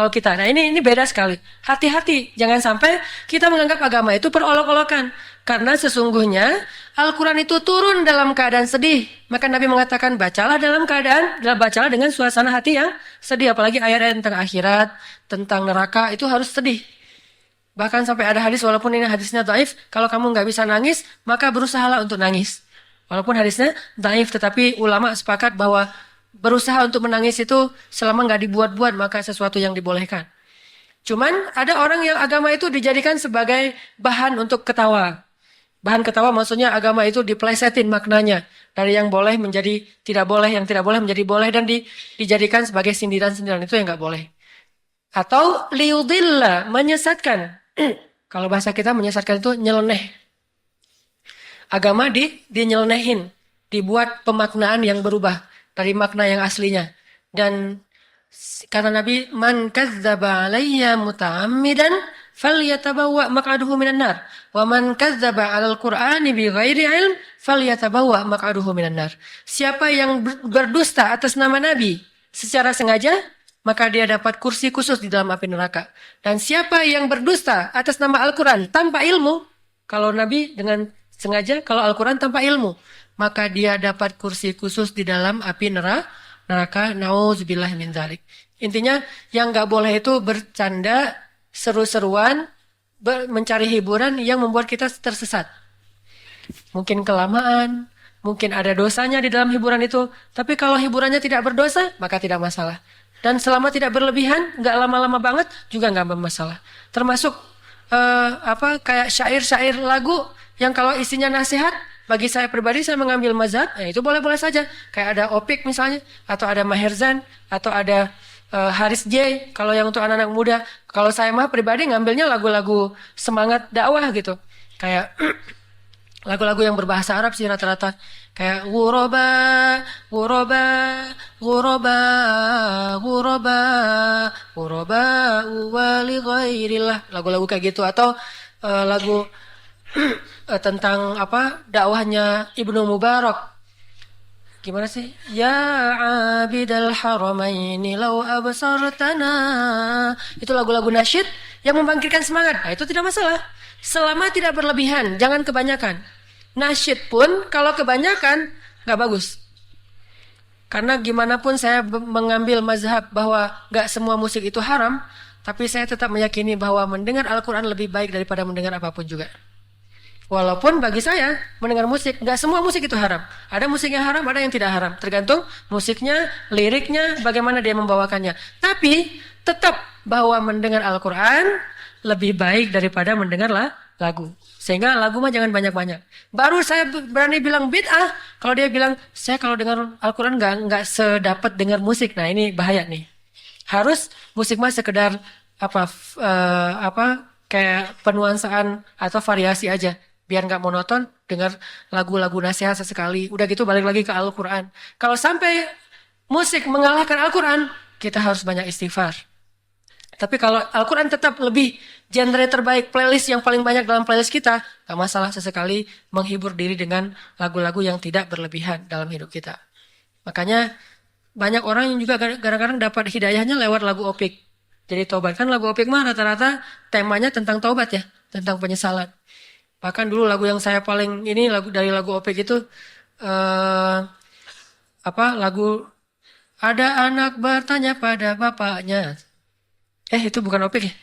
kita, nah ini beda sekali. Hati-hati, jangan sampai kita menganggap agama itu perolok-olokan. Karena sesungguhnya Al-Quran itu turun dalam keadaan sedih. Maka Nabi mengatakan bacalah bacalah dengan suasana hati yang sedih. Apalagi ayat-ayat tentang akhirat, tentang neraka itu harus sedih. Bahkan sampai ada hadis, walaupun ini hadisnya dhaif, kalau kamu nggak bisa nangis, maka berusahalah untuk nangis. Walaupun hadisnya dhaif, tetapi ulama sepakat bahwa berusaha untuk menangis itu selama nggak dibuat-buat, maka sesuatu yang dibolehkan. Cuman ada orang yang agama itu dijadikan sebagai bahan untuk ketawa. Bahan ketawa maksudnya agama itu diplesetin maknanya. Dari yang boleh menjadi tidak boleh, yang tidak boleh menjadi boleh, dan dijadikan sebagai sindiran-sindiran, itu yang nggak boleh. Atau liudillah, menyesatkan. Kalau bahasa kita menyesatkan itu nyeleneh. Agama dinyelenehin, dibuat pemaknaan yang berubah dari makna yang aslinya. Dan kata Nabi, man kadzdzaba alayya muta'ammidan falyatabawwa maq'adahu minan nar. Wa man kadzdzaba 'alal Qur'ani bighairi ilm falyatabawwa maq'adahu minan nar. Siapa yang berdusta atas nama Nabi secara sengaja, maka dia dapat kursi khusus di dalam api neraka. Dan siapa yang berdusta atas nama Al-Quran tanpa ilmu, kalau Nabi dengan sengaja, kalau Al-Quran tanpa ilmu, maka dia dapat kursi khusus di dalam api neraka. Nauzubillah min dzalik. Intinya yang gak boleh itu bercanda, seru-seruan, mencari hiburan yang membuat kita tersesat. Mungkin kelamaan, mungkin ada dosanya di dalam hiburan itu. Tapi kalau hiburannya tidak berdosa, maka tidak masalah. Dan selama tidak berlebihan, gak lama-lama banget, juga gak bermasalah. Termasuk kayak syair-syair lagu yang kalau isinya nasihat, bagi saya pribadi saya mengambil mazhab, itu boleh-boleh saja. Kayak ada Opik misalnya, atau ada Maher Zain, atau ada Haris J, kalau yang untuk anak-anak muda. Kalau saya mah pribadi ngambilnya lagu-lagu semangat dakwah gitu. Kayak lagu-lagu yang berbahasa Arab sih rata-rata. Kayak ghuraba, ghuraba, ghuraba, ghuraba, ghuraba wa li ghairillah. Lagu-lagu kayak gitu. Atau lagu tentang dakwahnya Ibnu Mubarak. Gimana sih? Ya abidal haramaini law absartana. Itu lagu-lagu nasyid yang membangkitkan semangat. Nah, itu tidak masalah. Selama tidak berlebihan, jangan kebanyakan. Nasyid pun kalau kebanyakan nggak bagus. Karena gimana pun saya mengambil mazhab bahwa nggak semua musik itu haram, tapi saya tetap meyakini bahwa mendengar Al-Quran lebih baik daripada mendengar apapun juga. Walaupun bagi saya mendengar musik, nggak semua musik itu haram. Ada musik yang haram, ada yang tidak haram. Tergantung musiknya, liriknya, bagaimana dia membawakannya. Tapi tetap bahwa mendengar Al-Quran lebih baik daripada mendengar lagu. Sehingga lagu mah jangan banyak-banyak. Baru saya berani bilang bid'ah kalau dia bilang saya kalau dengar Al-Quran nggak sedapat dengar musik. Nah ini bahaya nih. Harus musik mah sekedar kayak penuansaan atau variasi aja. Biar nggak monoton, dengar lagu-lagu nasihat sesekali. Udah gitu balik lagi ke Al-Quran. Kalau sampai musik mengalahkan Al-Quran, kita harus banyak istighfar. Tapi kalau Al-Quran tetap lebih genre terbaik, playlist yang paling banyak dalam playlist kita, nggak masalah sesekali menghibur diri dengan lagu-lagu yang tidak berlebihan dalam hidup kita. Makanya banyak orang yang juga kadang-kadang dapat hidayahnya lewat lagu Opik. Jadi taubat. Kan lagu Opik mah rata-rata temanya tentang taubat ya, tentang penyesalan. Bahkan dulu lagu yang saya paling dari lagu Opik itu lagu ada anak bertanya pada bapaknya. Itu bukan Opik ya?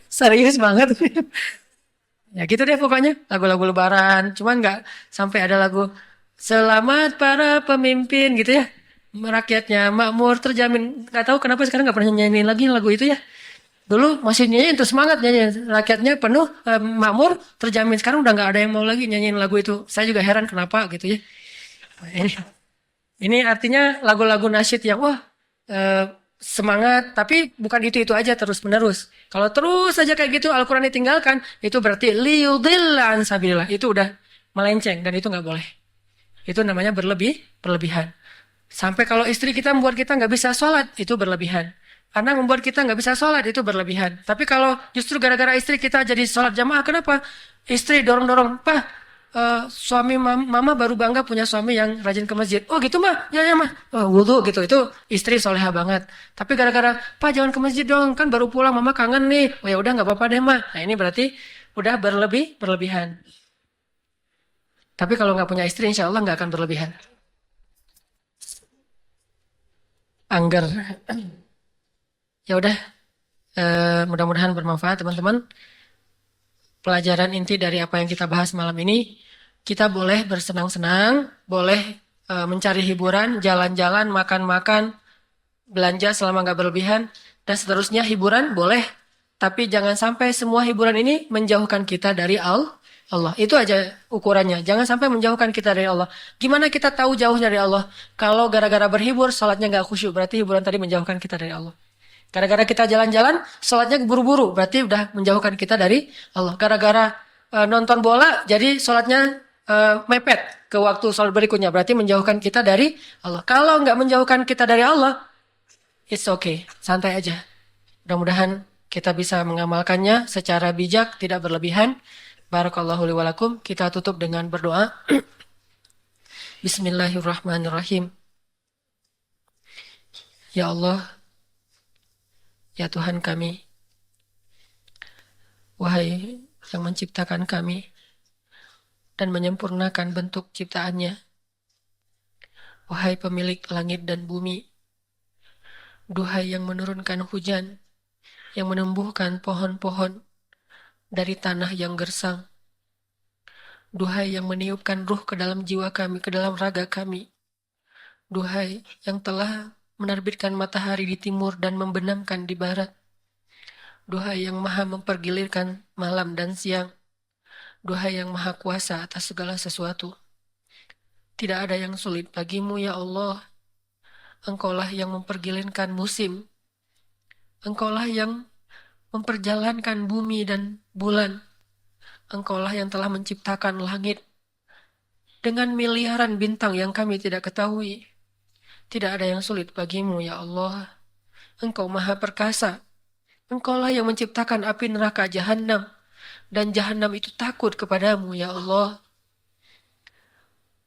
Serius banget. Ya gitu deh pokoknya lagu-lagu lebaran. Cuman nggak sampai ada lagu selamat para pemimpin gitu ya. Rakyatnya makmur terjamin. Nggak tahu kenapa sekarang nggak pernah nyanyiin lagi lagu itu ya. Dulu masih nyanyiin tuh semangat nyanyiin. Rakyatnya penuh makmur terjamin. Sekarang udah nggak ada yang mau lagi nyanyiin lagu itu. Saya juga heran kenapa gitu ya. Ini artinya lagu-lagu nasyid yang semangat, tapi bukan itu aja terus menerus. Kalau terus saja kayak gitu Al-Quran ditinggalkan, itu berarti liyudilla an sabilillah. Itu udah melenceng dan itu nggak boleh. Itu namanya berlebihan. Sampai kalau istri kita membuat kita nggak bisa sholat, itu berlebihan. Anak membuat kita nggak bisa sholat, itu berlebihan. Tapi kalau justru gara-gara istri kita jadi sholat jamaah, kenapa? Istri dorong-dorong, Pak, suami mama baru bangga punya suami yang rajin ke masjid. Oh gitu mah, ya mah, wudhu gitu. Itu istri soleha banget. Tapi gara-gara, Pak jangan ke masjid dong, kan baru pulang mama kangen nih. Oh ya udah nggak apa-apa deh mah. Nah ini berarti udah berlebihan. Tapi kalau nggak punya istri, insya Allah nggak akan berlebihan. Angger. Ya udah, mudah-mudahan bermanfaat teman-teman. Pelajaran inti dari apa yang kita bahas malam ini, kita boleh bersenang-senang, boleh mencari hiburan, jalan-jalan, makan-makan, belanja selama nggak berlebihan, dan seterusnya hiburan boleh. Tapi jangan sampai semua hiburan ini menjauhkan kita dari Allah. Itu aja ukurannya. Jangan sampai menjauhkan kita dari Allah. Gimana kita tahu jauh dari Allah? Kalau gara-gara berhibur, sholatnya nggak khusyuk, berarti hiburan tadi menjauhkan kita dari Allah. Gara-gara kita jalan-jalan, sholatnya buru-buru, berarti udah menjauhkan kita dari Allah. Gara-gara nonton bola, jadi sholatnya mepet ke waktu sholat berikutnya, berarti menjauhkan kita dari Allah. Kalau nggak menjauhkan kita dari Allah, it's okay, santai aja. Mudah-mudahan kita bisa mengamalkannya secara bijak, tidak berlebihan. Barakallahu li wa lakum. Kita tutup dengan berdoa. Bismillahirrahmanirrahim. Ya Allah, ya Tuhan kami, wahai yang menciptakan kami dan menyempurnakan bentuk ciptaannya, wahai pemilik langit dan bumi, duhai yang menurunkan hujan, yang menumbuhkan pohon-pohon dari tanah yang gersang, duhai yang meniupkan ruh ke dalam jiwa kami, ke dalam raga kami, duhai yang telah menerbitkan matahari di timur dan membenamkan di barat, duhai yang maha mempergilirkan malam dan siang, duhai yang maha kuasa atas segala sesuatu. Tidak ada yang sulit bagimu ya Allah. Engkaulah yang mempergilirkan musim. Engkaulah yang memperjalankan bumi dan bulan. Engkaulah yang telah menciptakan langit dengan miliaran bintang yang kami tidak ketahui. Tidak ada yang sulit bagimu ya Allah. Engkau maha perkasa. Engkaulah yang menciptakan api neraka Jahannam. Dan Jahannam itu takut kepadamu ya Allah.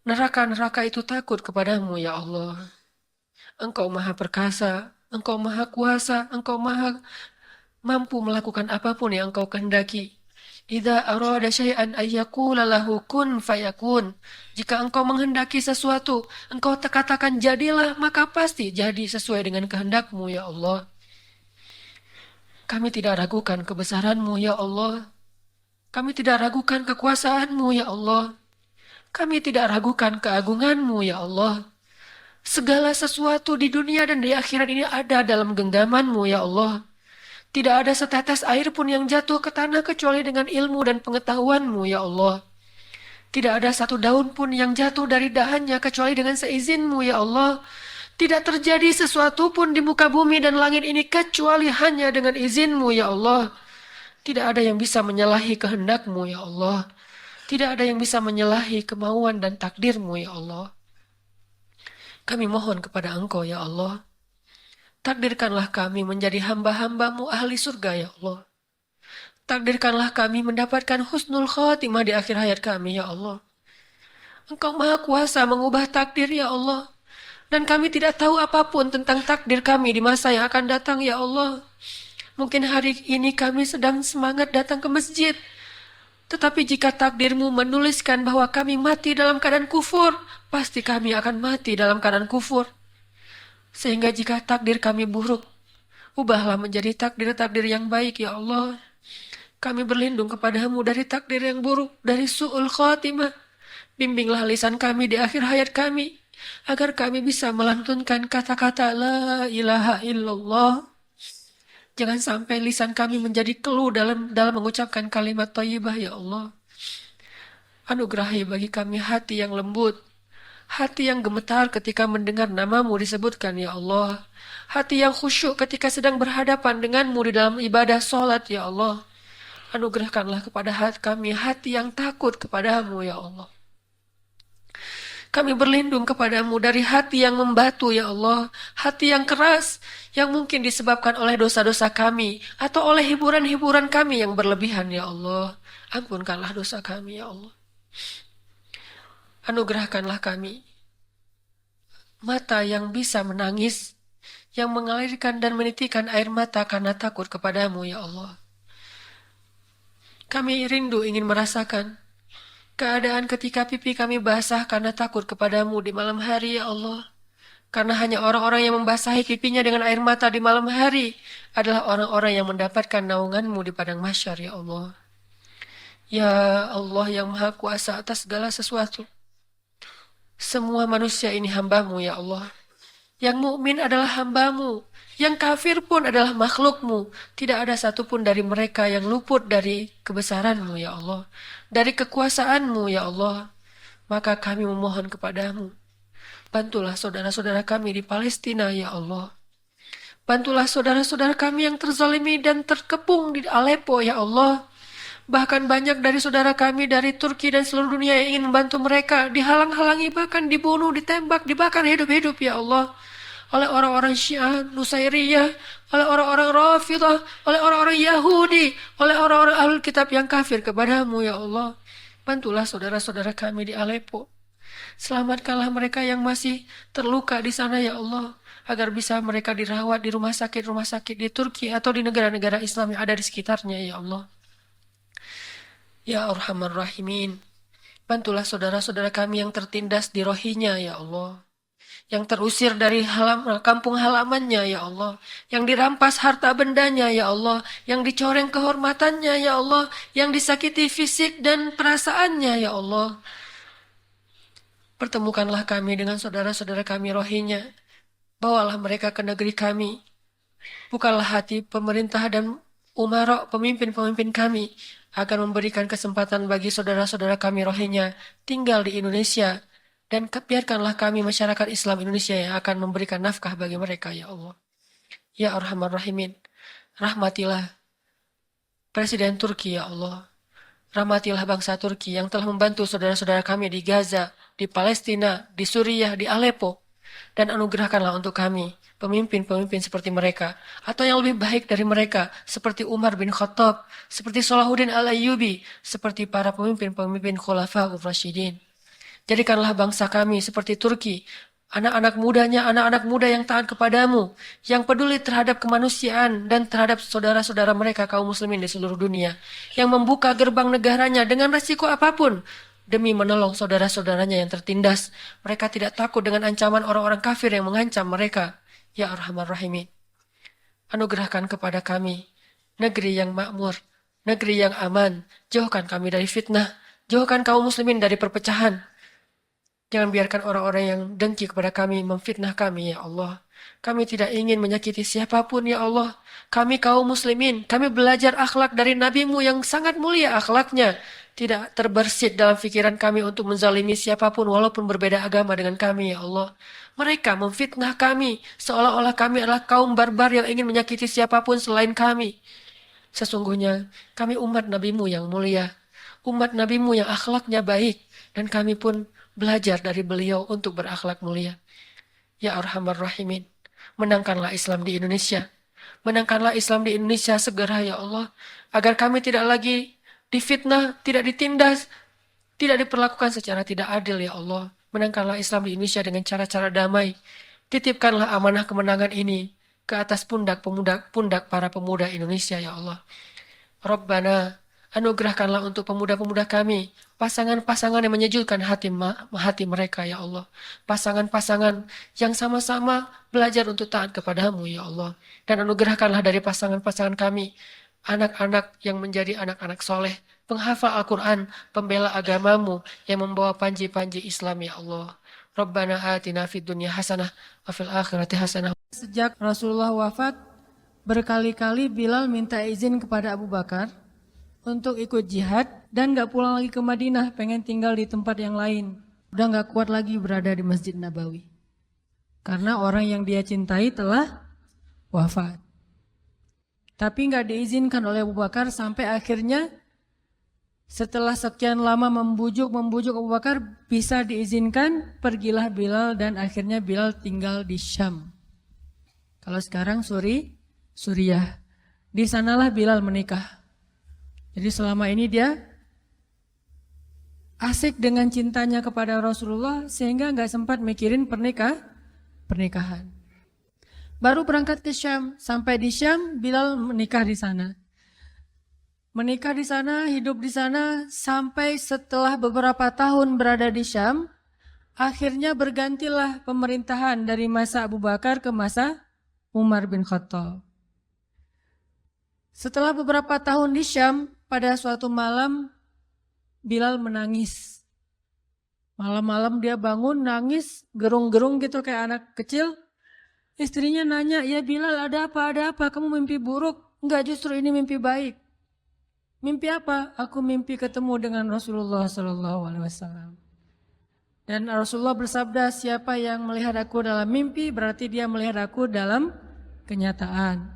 Neraka-neraka itu takut kepadamu ya Allah. Engkau maha perkasa. Engkau maha kuasa. Engkau maha mampu melakukan apapun yang engkau kehendaki. Idza arada syai'an ayyaqula lahu kun fayakun. Jika engkau menghendaki sesuatu, engkau katakan jadilah, maka pasti jadi sesuai dengan kehendakmu ya Allah. Kami tidak ragukan kebesaranmu ya Allah. Kami tidak ragukan kekuasaanmu ya Allah. Kami tidak ragukan keagunganmu ya Allah. Segala sesuatu di dunia dan di akhirat ini ada dalam genggamanmu ya Allah. Tidak ada setetes air pun yang jatuh ke tanah kecuali dengan ilmu dan pengetahuanmu ya Allah. Tidak ada satu daun pun yang jatuh dari dahannya kecuali dengan seizinmu ya Allah. Tidak terjadi sesuatu pun di muka bumi dan langit ini kecuali hanya dengan izinmu ya Allah. Tidak ada yang bisa menyalahi kehendakmu ya Allah. Tidak ada yang bisa menyalahi kemauan dan takdirmu ya Allah. Kami mohon kepada Engkau ya Allah. Takdirkanlah kami menjadi hamba-hambamu ahli surga ya Allah. Takdirkanlah kami mendapatkan husnul khatimah di akhir hayat kami ya Allah. Engkau maha kuasa mengubah takdir ya Allah. Dan kami tidak tahu apapun tentang takdir kami di masa yang akan datang ya Allah. Mungkin hari ini kami sedang semangat datang ke masjid. Tetapi jika takdirmu menuliskan bahwa kami mati dalam keadaan kufur, pasti kami akan mati dalam keadaan kufur. Sehingga jika takdir kami buruk, ubahlah menjadi takdir-takdir yang baik ya Allah. Kami berlindung kepadamu dari takdir yang buruk, dari su'ul khatimah. Bimbinglah lisan kami di akhir hayat kami, agar kami bisa melantunkan kata-kata la ilaha illallah. Jangan sampai lisan kami menjadi keluh dalam mengucapkan kalimat thayyibah ya Allah. Anugerahi bagi kami hati yang lembut, hati yang gemetar ketika mendengar namamu disebutkan ya Allah. Hati yang khusyuk ketika sedang berhadapan denganmu di dalam ibadah sholat ya Allah. Anugerahkanlah kepada kami hati yang takut kepadamu ya Allah. Kami berlindung kepadamu dari hati yang membatu ya Allah. Hati yang keras yang mungkin disebabkan oleh dosa-dosa kami atau oleh hiburan-hiburan kami yang berlebihan ya Allah. Ampunkanlah dosa kami ya Allah. Anugerahkanlah kami mata yang bisa menangis, yang mengalirkan dan menitikan air mata karena takut kepadamu ya Allah. Kami rindu ingin merasakan keadaan ketika pipi kami basah karena takut kepadamu di malam hari ya Allah. Karena hanya orang-orang yang membasahi pipinya dengan air mata di malam hari adalah orang-orang yang mendapatkan naunganmu di padang mahsyar ya Allah. Ya Allah yang maha kuasa atas segala sesuatu. Semua manusia ini hambamu ya Allah. Yang mukmin adalah hambamu. Yang kafir pun adalah makhlukmu. Tidak ada satupun dari mereka yang luput dari kebesaranmu ya Allah. Dari kekuasaanmu ya Allah. Maka kami memohon kepadamu. Bantulah saudara-saudara kami di Palestina ya Allah. Bantulah saudara-saudara kami yang terzalimi dan terkepung di Aleppo ya Allah. Bahkan banyak dari saudara kami dari Turki dan seluruh dunia yang ingin membantu mereka dihalang-halangi, bahkan dibunuh, ditembak, dibakar hidup-hidup ya Allah oleh orang-orang Syiah, Nusairiyah, oleh orang-orang Rafidah, oleh orang-orang Yahudi, oleh orang-orang Ahlul Kitab yang kafir kepadamu ya Allah. Bantulah saudara-saudara kami di Aleppo. Selamatkanlah mereka yang masih terluka di sana ya Allah, agar bisa mereka dirawat di rumah sakit di Turki atau di negara-negara Islam yang ada di sekitarnya ya Allah. Ya Arhamar Rahimin, bantulah saudara-saudara kami yang tertindas di Rohingya ya Allah, yang terusir dari kampung halamannya ya Allah, yang dirampas harta bendanya ya Allah, yang dicoreng kehormatannya ya Allah, yang disakiti fisik dan perasaannya ya Allah. Pertemukanlah kami dengan saudara-saudara kami Rohingya, bawalah mereka ke negeri kami, bukalah hati pemerintah dan umara pemimpin-pemimpin kami akan memberikan kesempatan bagi saudara-saudara kami Rohingya tinggal di Indonesia, dan biarkanlah kami masyarakat Islam Indonesia yang akan memberikan nafkah bagi mereka ya Allah. Ya Arhamar Rahimin, rahmatilah Presiden Turki ya Allah. Rahmatilah bangsa Turki yang telah membantu saudara-saudara kami di Gaza, di Palestina, di Suriah, di Aleppo. Dan anugerahkanlah untuk kami pemimpin-pemimpin seperti mereka, atau yang lebih baik dari mereka, seperti Umar bin Khattab, seperti Salahuddin Al-Ayyubi, seperti para pemimpin-pemimpin Khulafaur Rasyidin. Jadikanlah bangsa kami seperti Turki, anak-anak mudanya, anak-anak muda yang taat kepadamu, yang peduli terhadap kemanusiaan dan terhadap saudara-saudara mereka kaum muslimin di seluruh dunia, yang membuka gerbang negaranya dengan resiko apapun, demi menolong saudara-saudaranya yang tertindas. Mereka tidak takut dengan ancaman orang-orang kafir yang mengancam mereka. Ya Arhamar Rahimin, anugerahkan kepada kami negeri yang makmur, negeri yang aman. Jauhkan kami dari fitnah, jauhkan kaum muslimin dari perpecahan. Jangan biarkan orang-orang yang dengki kepada kami memfitnah kami ya Allah. Kami tidak ingin menyakiti siapapun ya Allah. Kami kaum muslimin, kami belajar akhlak dari nabimu yang sangat mulia akhlaknya. Tidak terbersit dalam pikiran kami untuk menzalimi siapapun walaupun berbeda agama dengan kami ya Allah. Mereka memfitnah kami seolah-olah kami adalah kaum barbar yang ingin menyakiti siapapun selain kami. Sesungguhnya kami umat nabimu yang mulia, umat nabimu yang akhlaknya baik, dan kami pun belajar dari beliau untuk berakhlak mulia. Ya Arhamar Rahimin, menangkanlah Islam di Indonesia. Menangkanlah Islam di Indonesia segera ya Allah, agar kami tidak lagi difitnah, tidak ditindas, tidak diperlakukan secara tidak adil ya Allah. Menangkanlah Islam di Indonesia dengan cara-cara damai. Titipkanlah amanah kemenangan ini ke atas pundak para pemuda Indonesia ya Allah. Rabbana, anugerahkanlah untuk pemuda-pemuda kami pasangan-pasangan yang menyejukkan hati mereka ya Allah. Pasangan-pasangan yang sama-sama belajar untuk taat kepadamu ya Allah. Dan anugerahkanlah dari pasangan-pasangan kami anak-anak yang menjadi anak-anak soleh, penghafal Al-Quran, pembela agamamu yang membawa panji-panji Islam ya Allah. Rabbana atina fid dunya hasanah wa fil akhirati hasanah. Sejak Rasulullah wafat, berkali-kali Bilal minta izin kepada Abu Bakar untuk ikut jihad dan gak pulang lagi ke Madinah, pengen tinggal di tempat yang lain. Udah gak kuat lagi berada di Masjid Nabawi. Karena orang yang dia cintai telah wafat. Tapi gak diizinkan oleh Abu Bakar sampai akhirnya setelah sekian lama membujuk Abu Bakar bisa diizinkan, pergilah Bilal dan akhirnya Bilal tinggal di Syam. Kalau sekarang Suriah. Di sanalah Bilal menikah. Jadi selama ini dia asik dengan cintanya kepada Rasulullah sehingga gak sempat mikirin pernikahan. Baru berangkat ke Syam, sampai di Syam Bilal menikah di sana. Menikah di sana, hidup di sana sampai setelah beberapa tahun berada di Syam, akhirnya bergantilah pemerintahan dari masa Abu Bakar ke masa Umar bin Khattab. Setelah beberapa tahun di Syam, pada suatu malam Bilal menangis. Malam-malam dia bangun nangis, gerung-gerung gitu kayak anak kecil. Istrinya nanya, "Ya Bilal, ada apa? Ada apa? Kamu mimpi buruk?" "Enggak, justru ini mimpi baik." "Mimpi apa?" "Aku mimpi ketemu dengan Rasulullah SAW." Dan Rasulullah bersabda, "Siapa yang melihat aku dalam mimpi, berarti dia melihat aku dalam kenyataan."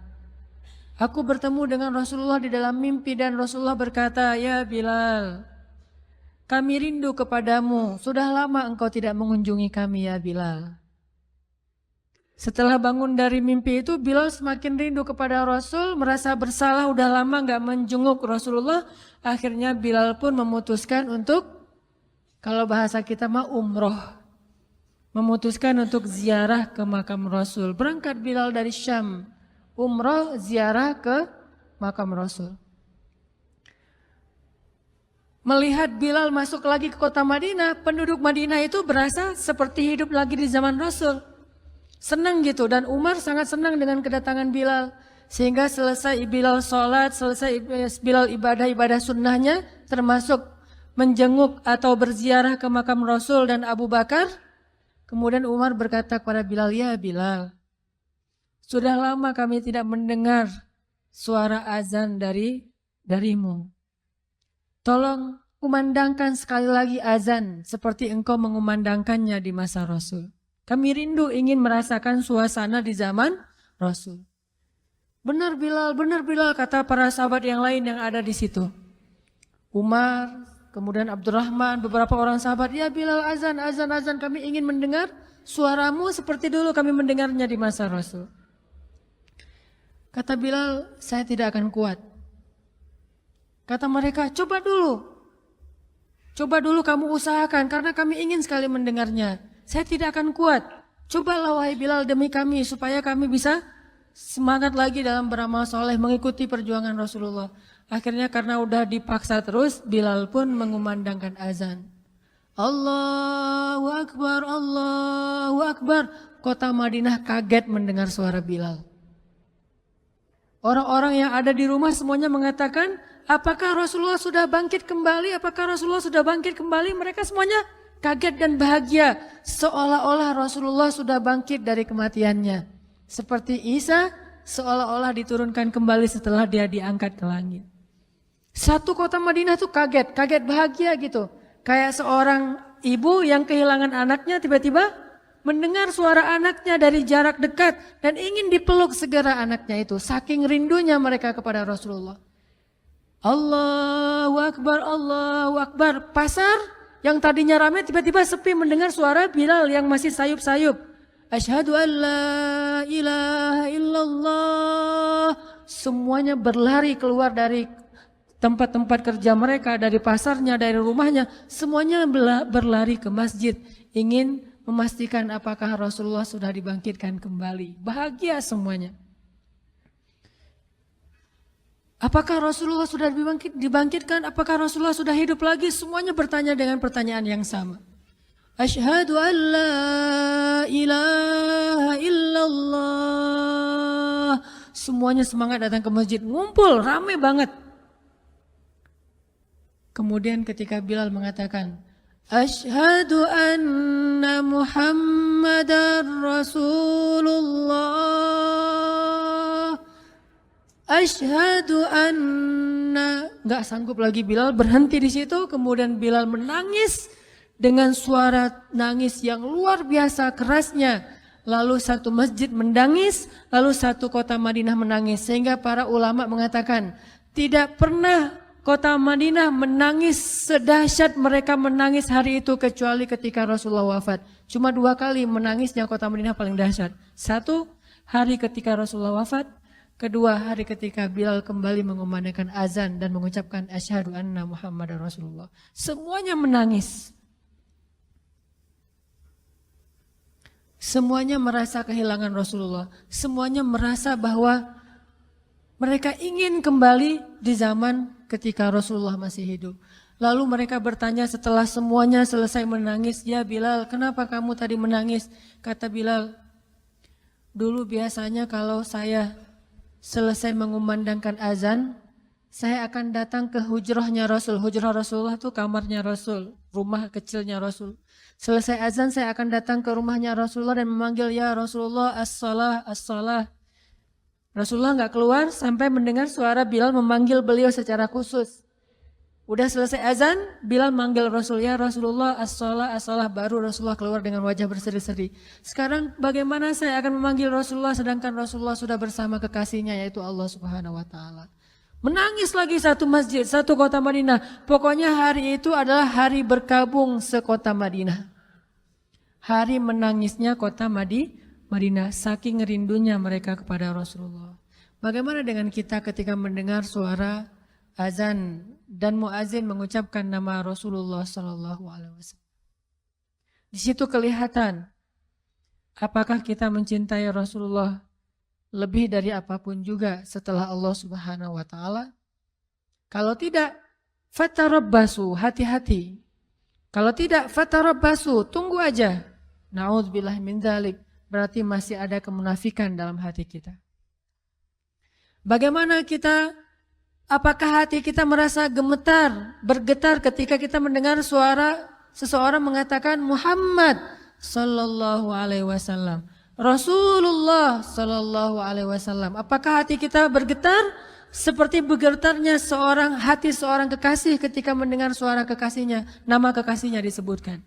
Aku bertemu dengan Rasulullah di dalam mimpi dan Rasulullah berkata, "Ya Bilal, kami rindu kepadamu. Sudah lama engkau tidak mengunjungi kami ya Bilal." Setelah bangun dari mimpi itu, Bilal semakin rindu kepada Rasul, merasa bersalah udah lama gak menjenguk Rasulullah. Akhirnya Bilal pun memutuskan untuk, kalau bahasa kita mah umroh. Memutuskan untuk ziarah ke makam Rasul. Berangkat Bilal dari Syam, umroh ziarah ke makam Rasul. Melihat Bilal masuk lagi ke kota Madinah, penduduk Madinah itu berasa seperti hidup lagi di zaman Rasul. Senang gitu, dan Umar sangat senang dengan kedatangan Bilal. Sehingga selesai Bilal sholat, selesai Bilal ibadah-ibadah sunnahnya, termasuk menjenguk atau berziarah ke makam Rasul dan Abu Bakar. Kemudian Umar berkata kepada Bilal, ya Bilal, sudah lama kami tidak mendengar suara azan darimu. Tolong kumandangkan sekali lagi azan seperti engkau mengumandangkannya di masa Rasul. Kami rindu ingin merasakan suasana di zaman Rasul. Benar Bilal, kata para sahabat yang lain yang ada di situ. Umar, kemudian Abdurrahman, beberapa orang sahabat, ya Bilal azan, kami ingin mendengar suaramu seperti dulu kami mendengarnya di masa Rasul. Kata Bilal, saya tidak akan kuat. Kata mereka, coba dulu kamu usahakan karena kami ingin sekali mendengarnya. Saya tidak akan kuat. Cobalah wahai Bilal demi kami supaya kami bisa semangat lagi dalam beramal soleh mengikuti perjuangan Rasulullah. Akhirnya karena udah dipaksa terus, Bilal pun mengumandangkan azan. Allahu Akbar, Allahu Akbar. Kota Madinah kaget mendengar suara Bilal. Orang-orang yang ada di rumah semuanya mengatakan, apakah Rasulullah sudah bangkit kembali? Apakah Rasulullah sudah bangkit kembali? Mereka semuanya kaget dan bahagia, seolah-olah Rasulullah sudah bangkit dari kematiannya. Seperti Isa seolah-olah diturunkan kembali setelah dia diangkat ke langit. Satu kota Madinah tuh kaget bahagia gitu. Kayak seorang ibu yang kehilangan anaknya tiba-tiba mendengar suara anaknya dari jarak dekat dan ingin dipeluk segera anaknya itu. Saking rindunya mereka kepada Rasulullah. Allahu Akbar, Allahu Akbar. Pasar yang tadinya ramai tiba-tiba sepi mendengar suara Bilal yang masih sayup-sayup. Asyhadu an la ilaha illallah. Semuanya berlari keluar dari tempat-tempat kerja mereka, dari pasarnya, dari rumahnya. Semuanya berlari ke masjid. Ingin memastikan apakah Rasulullah sudah dibangkitkan kembali. Bahagia semuanya. Apakah Rasulullah sudah dibangkitkan? Apakah Rasulullah sudah hidup lagi? Semuanya bertanya dengan pertanyaan yang sama. Asyhadu an la ilaha illallah. Semuanya semangat datang ke masjid, ngumpul, ramai banget. Kemudian ketika Bilal mengatakan, Asyhadu anna Muhammadar Rasulullah. Asyhadu anna, nggak sanggup lagi Bilal, berhenti di situ. Kemudian Bilal menangis dengan suara nangis yang luar biasa kerasnya. Lalu satu masjid menangis, lalu satu kota Madinah menangis. Sehingga para ulama mengatakan tidak pernah kota Madinah menangis sedahsyat mereka menangis hari itu kecuali ketika Rasulullah wafat. Cuma 2 kali menangisnya kota Madinah paling dahsyat. Satu hari ketika Rasulullah wafat. Kedua hari ketika Bilal kembali mengumandangkan azan dan mengucapkan asyhadu anna Muhammadar Rasulullah. Semuanya menangis. Semuanya merasa kehilangan Rasulullah. Semuanya merasa bahwa mereka ingin kembali di zaman ketika Rasulullah masih hidup. Lalu mereka bertanya setelah semuanya selesai menangis, ya Bilal, kenapa kamu tadi menangis? Kata Bilal, dulu biasanya kalau saya selesai mengumandangkan azan, saya akan datang ke hujrahnya Rasul. Hujrah Rasulullah itu kamarnya Rasul, rumah kecilnya Rasul. Selesai azan saya akan datang ke rumahnya Rasulullah dan memanggil, ya Rasulullah as-salah, as-salah. Rasulullah nggak keluar sampai mendengar suara Bilal memanggil beliau secara khusus. Udah selesai azan, Bilal manggil Rasul, ya Rasulullah as-salah, as-salah. Baru Rasulullah keluar dengan wajah berseri-seri. Sekarang bagaimana saya akan memanggil Rasulullah sedangkan Rasulullah sudah bersama kekasihnya yaitu Allah Subhanahu wa Ta'ala. Menangis lagi satu masjid, satu kota Madinah. Pokoknya hari itu adalah hari berkabung sekota Madinah. Hari menangisnya kota Madinah, saking rindunya mereka kepada Rasulullah. Bagaimana dengan kita ketika mendengar suara azan dan muazin mengucapkan nama Rasulullah Sallallahu Alaihi Wasallam? Di situ kelihatan apakah kita mencintai Rasulullah lebih dari apapun juga setelah Allah Subhanahu Wa Taala. Kalau tidak, fatarabbasu, hati-hati. Kalau tidak, fatarabbasu, tunggu aja. Na'udzubillah min dzalik, berarti masih ada kemunafikan dalam hati kita. Bagaimana kita, apakah hati kita merasa gemetar, bergetar ketika kita mendengar suara seseorang mengatakan Muhammad sallallahu alaihi wasallam, Rasulullah sallallahu alaihi wasallam. Apakah hati kita bergetar seperti bergetarnya hati seorang kekasih ketika mendengar suara kekasihnya, nama kekasihnya disebutkan?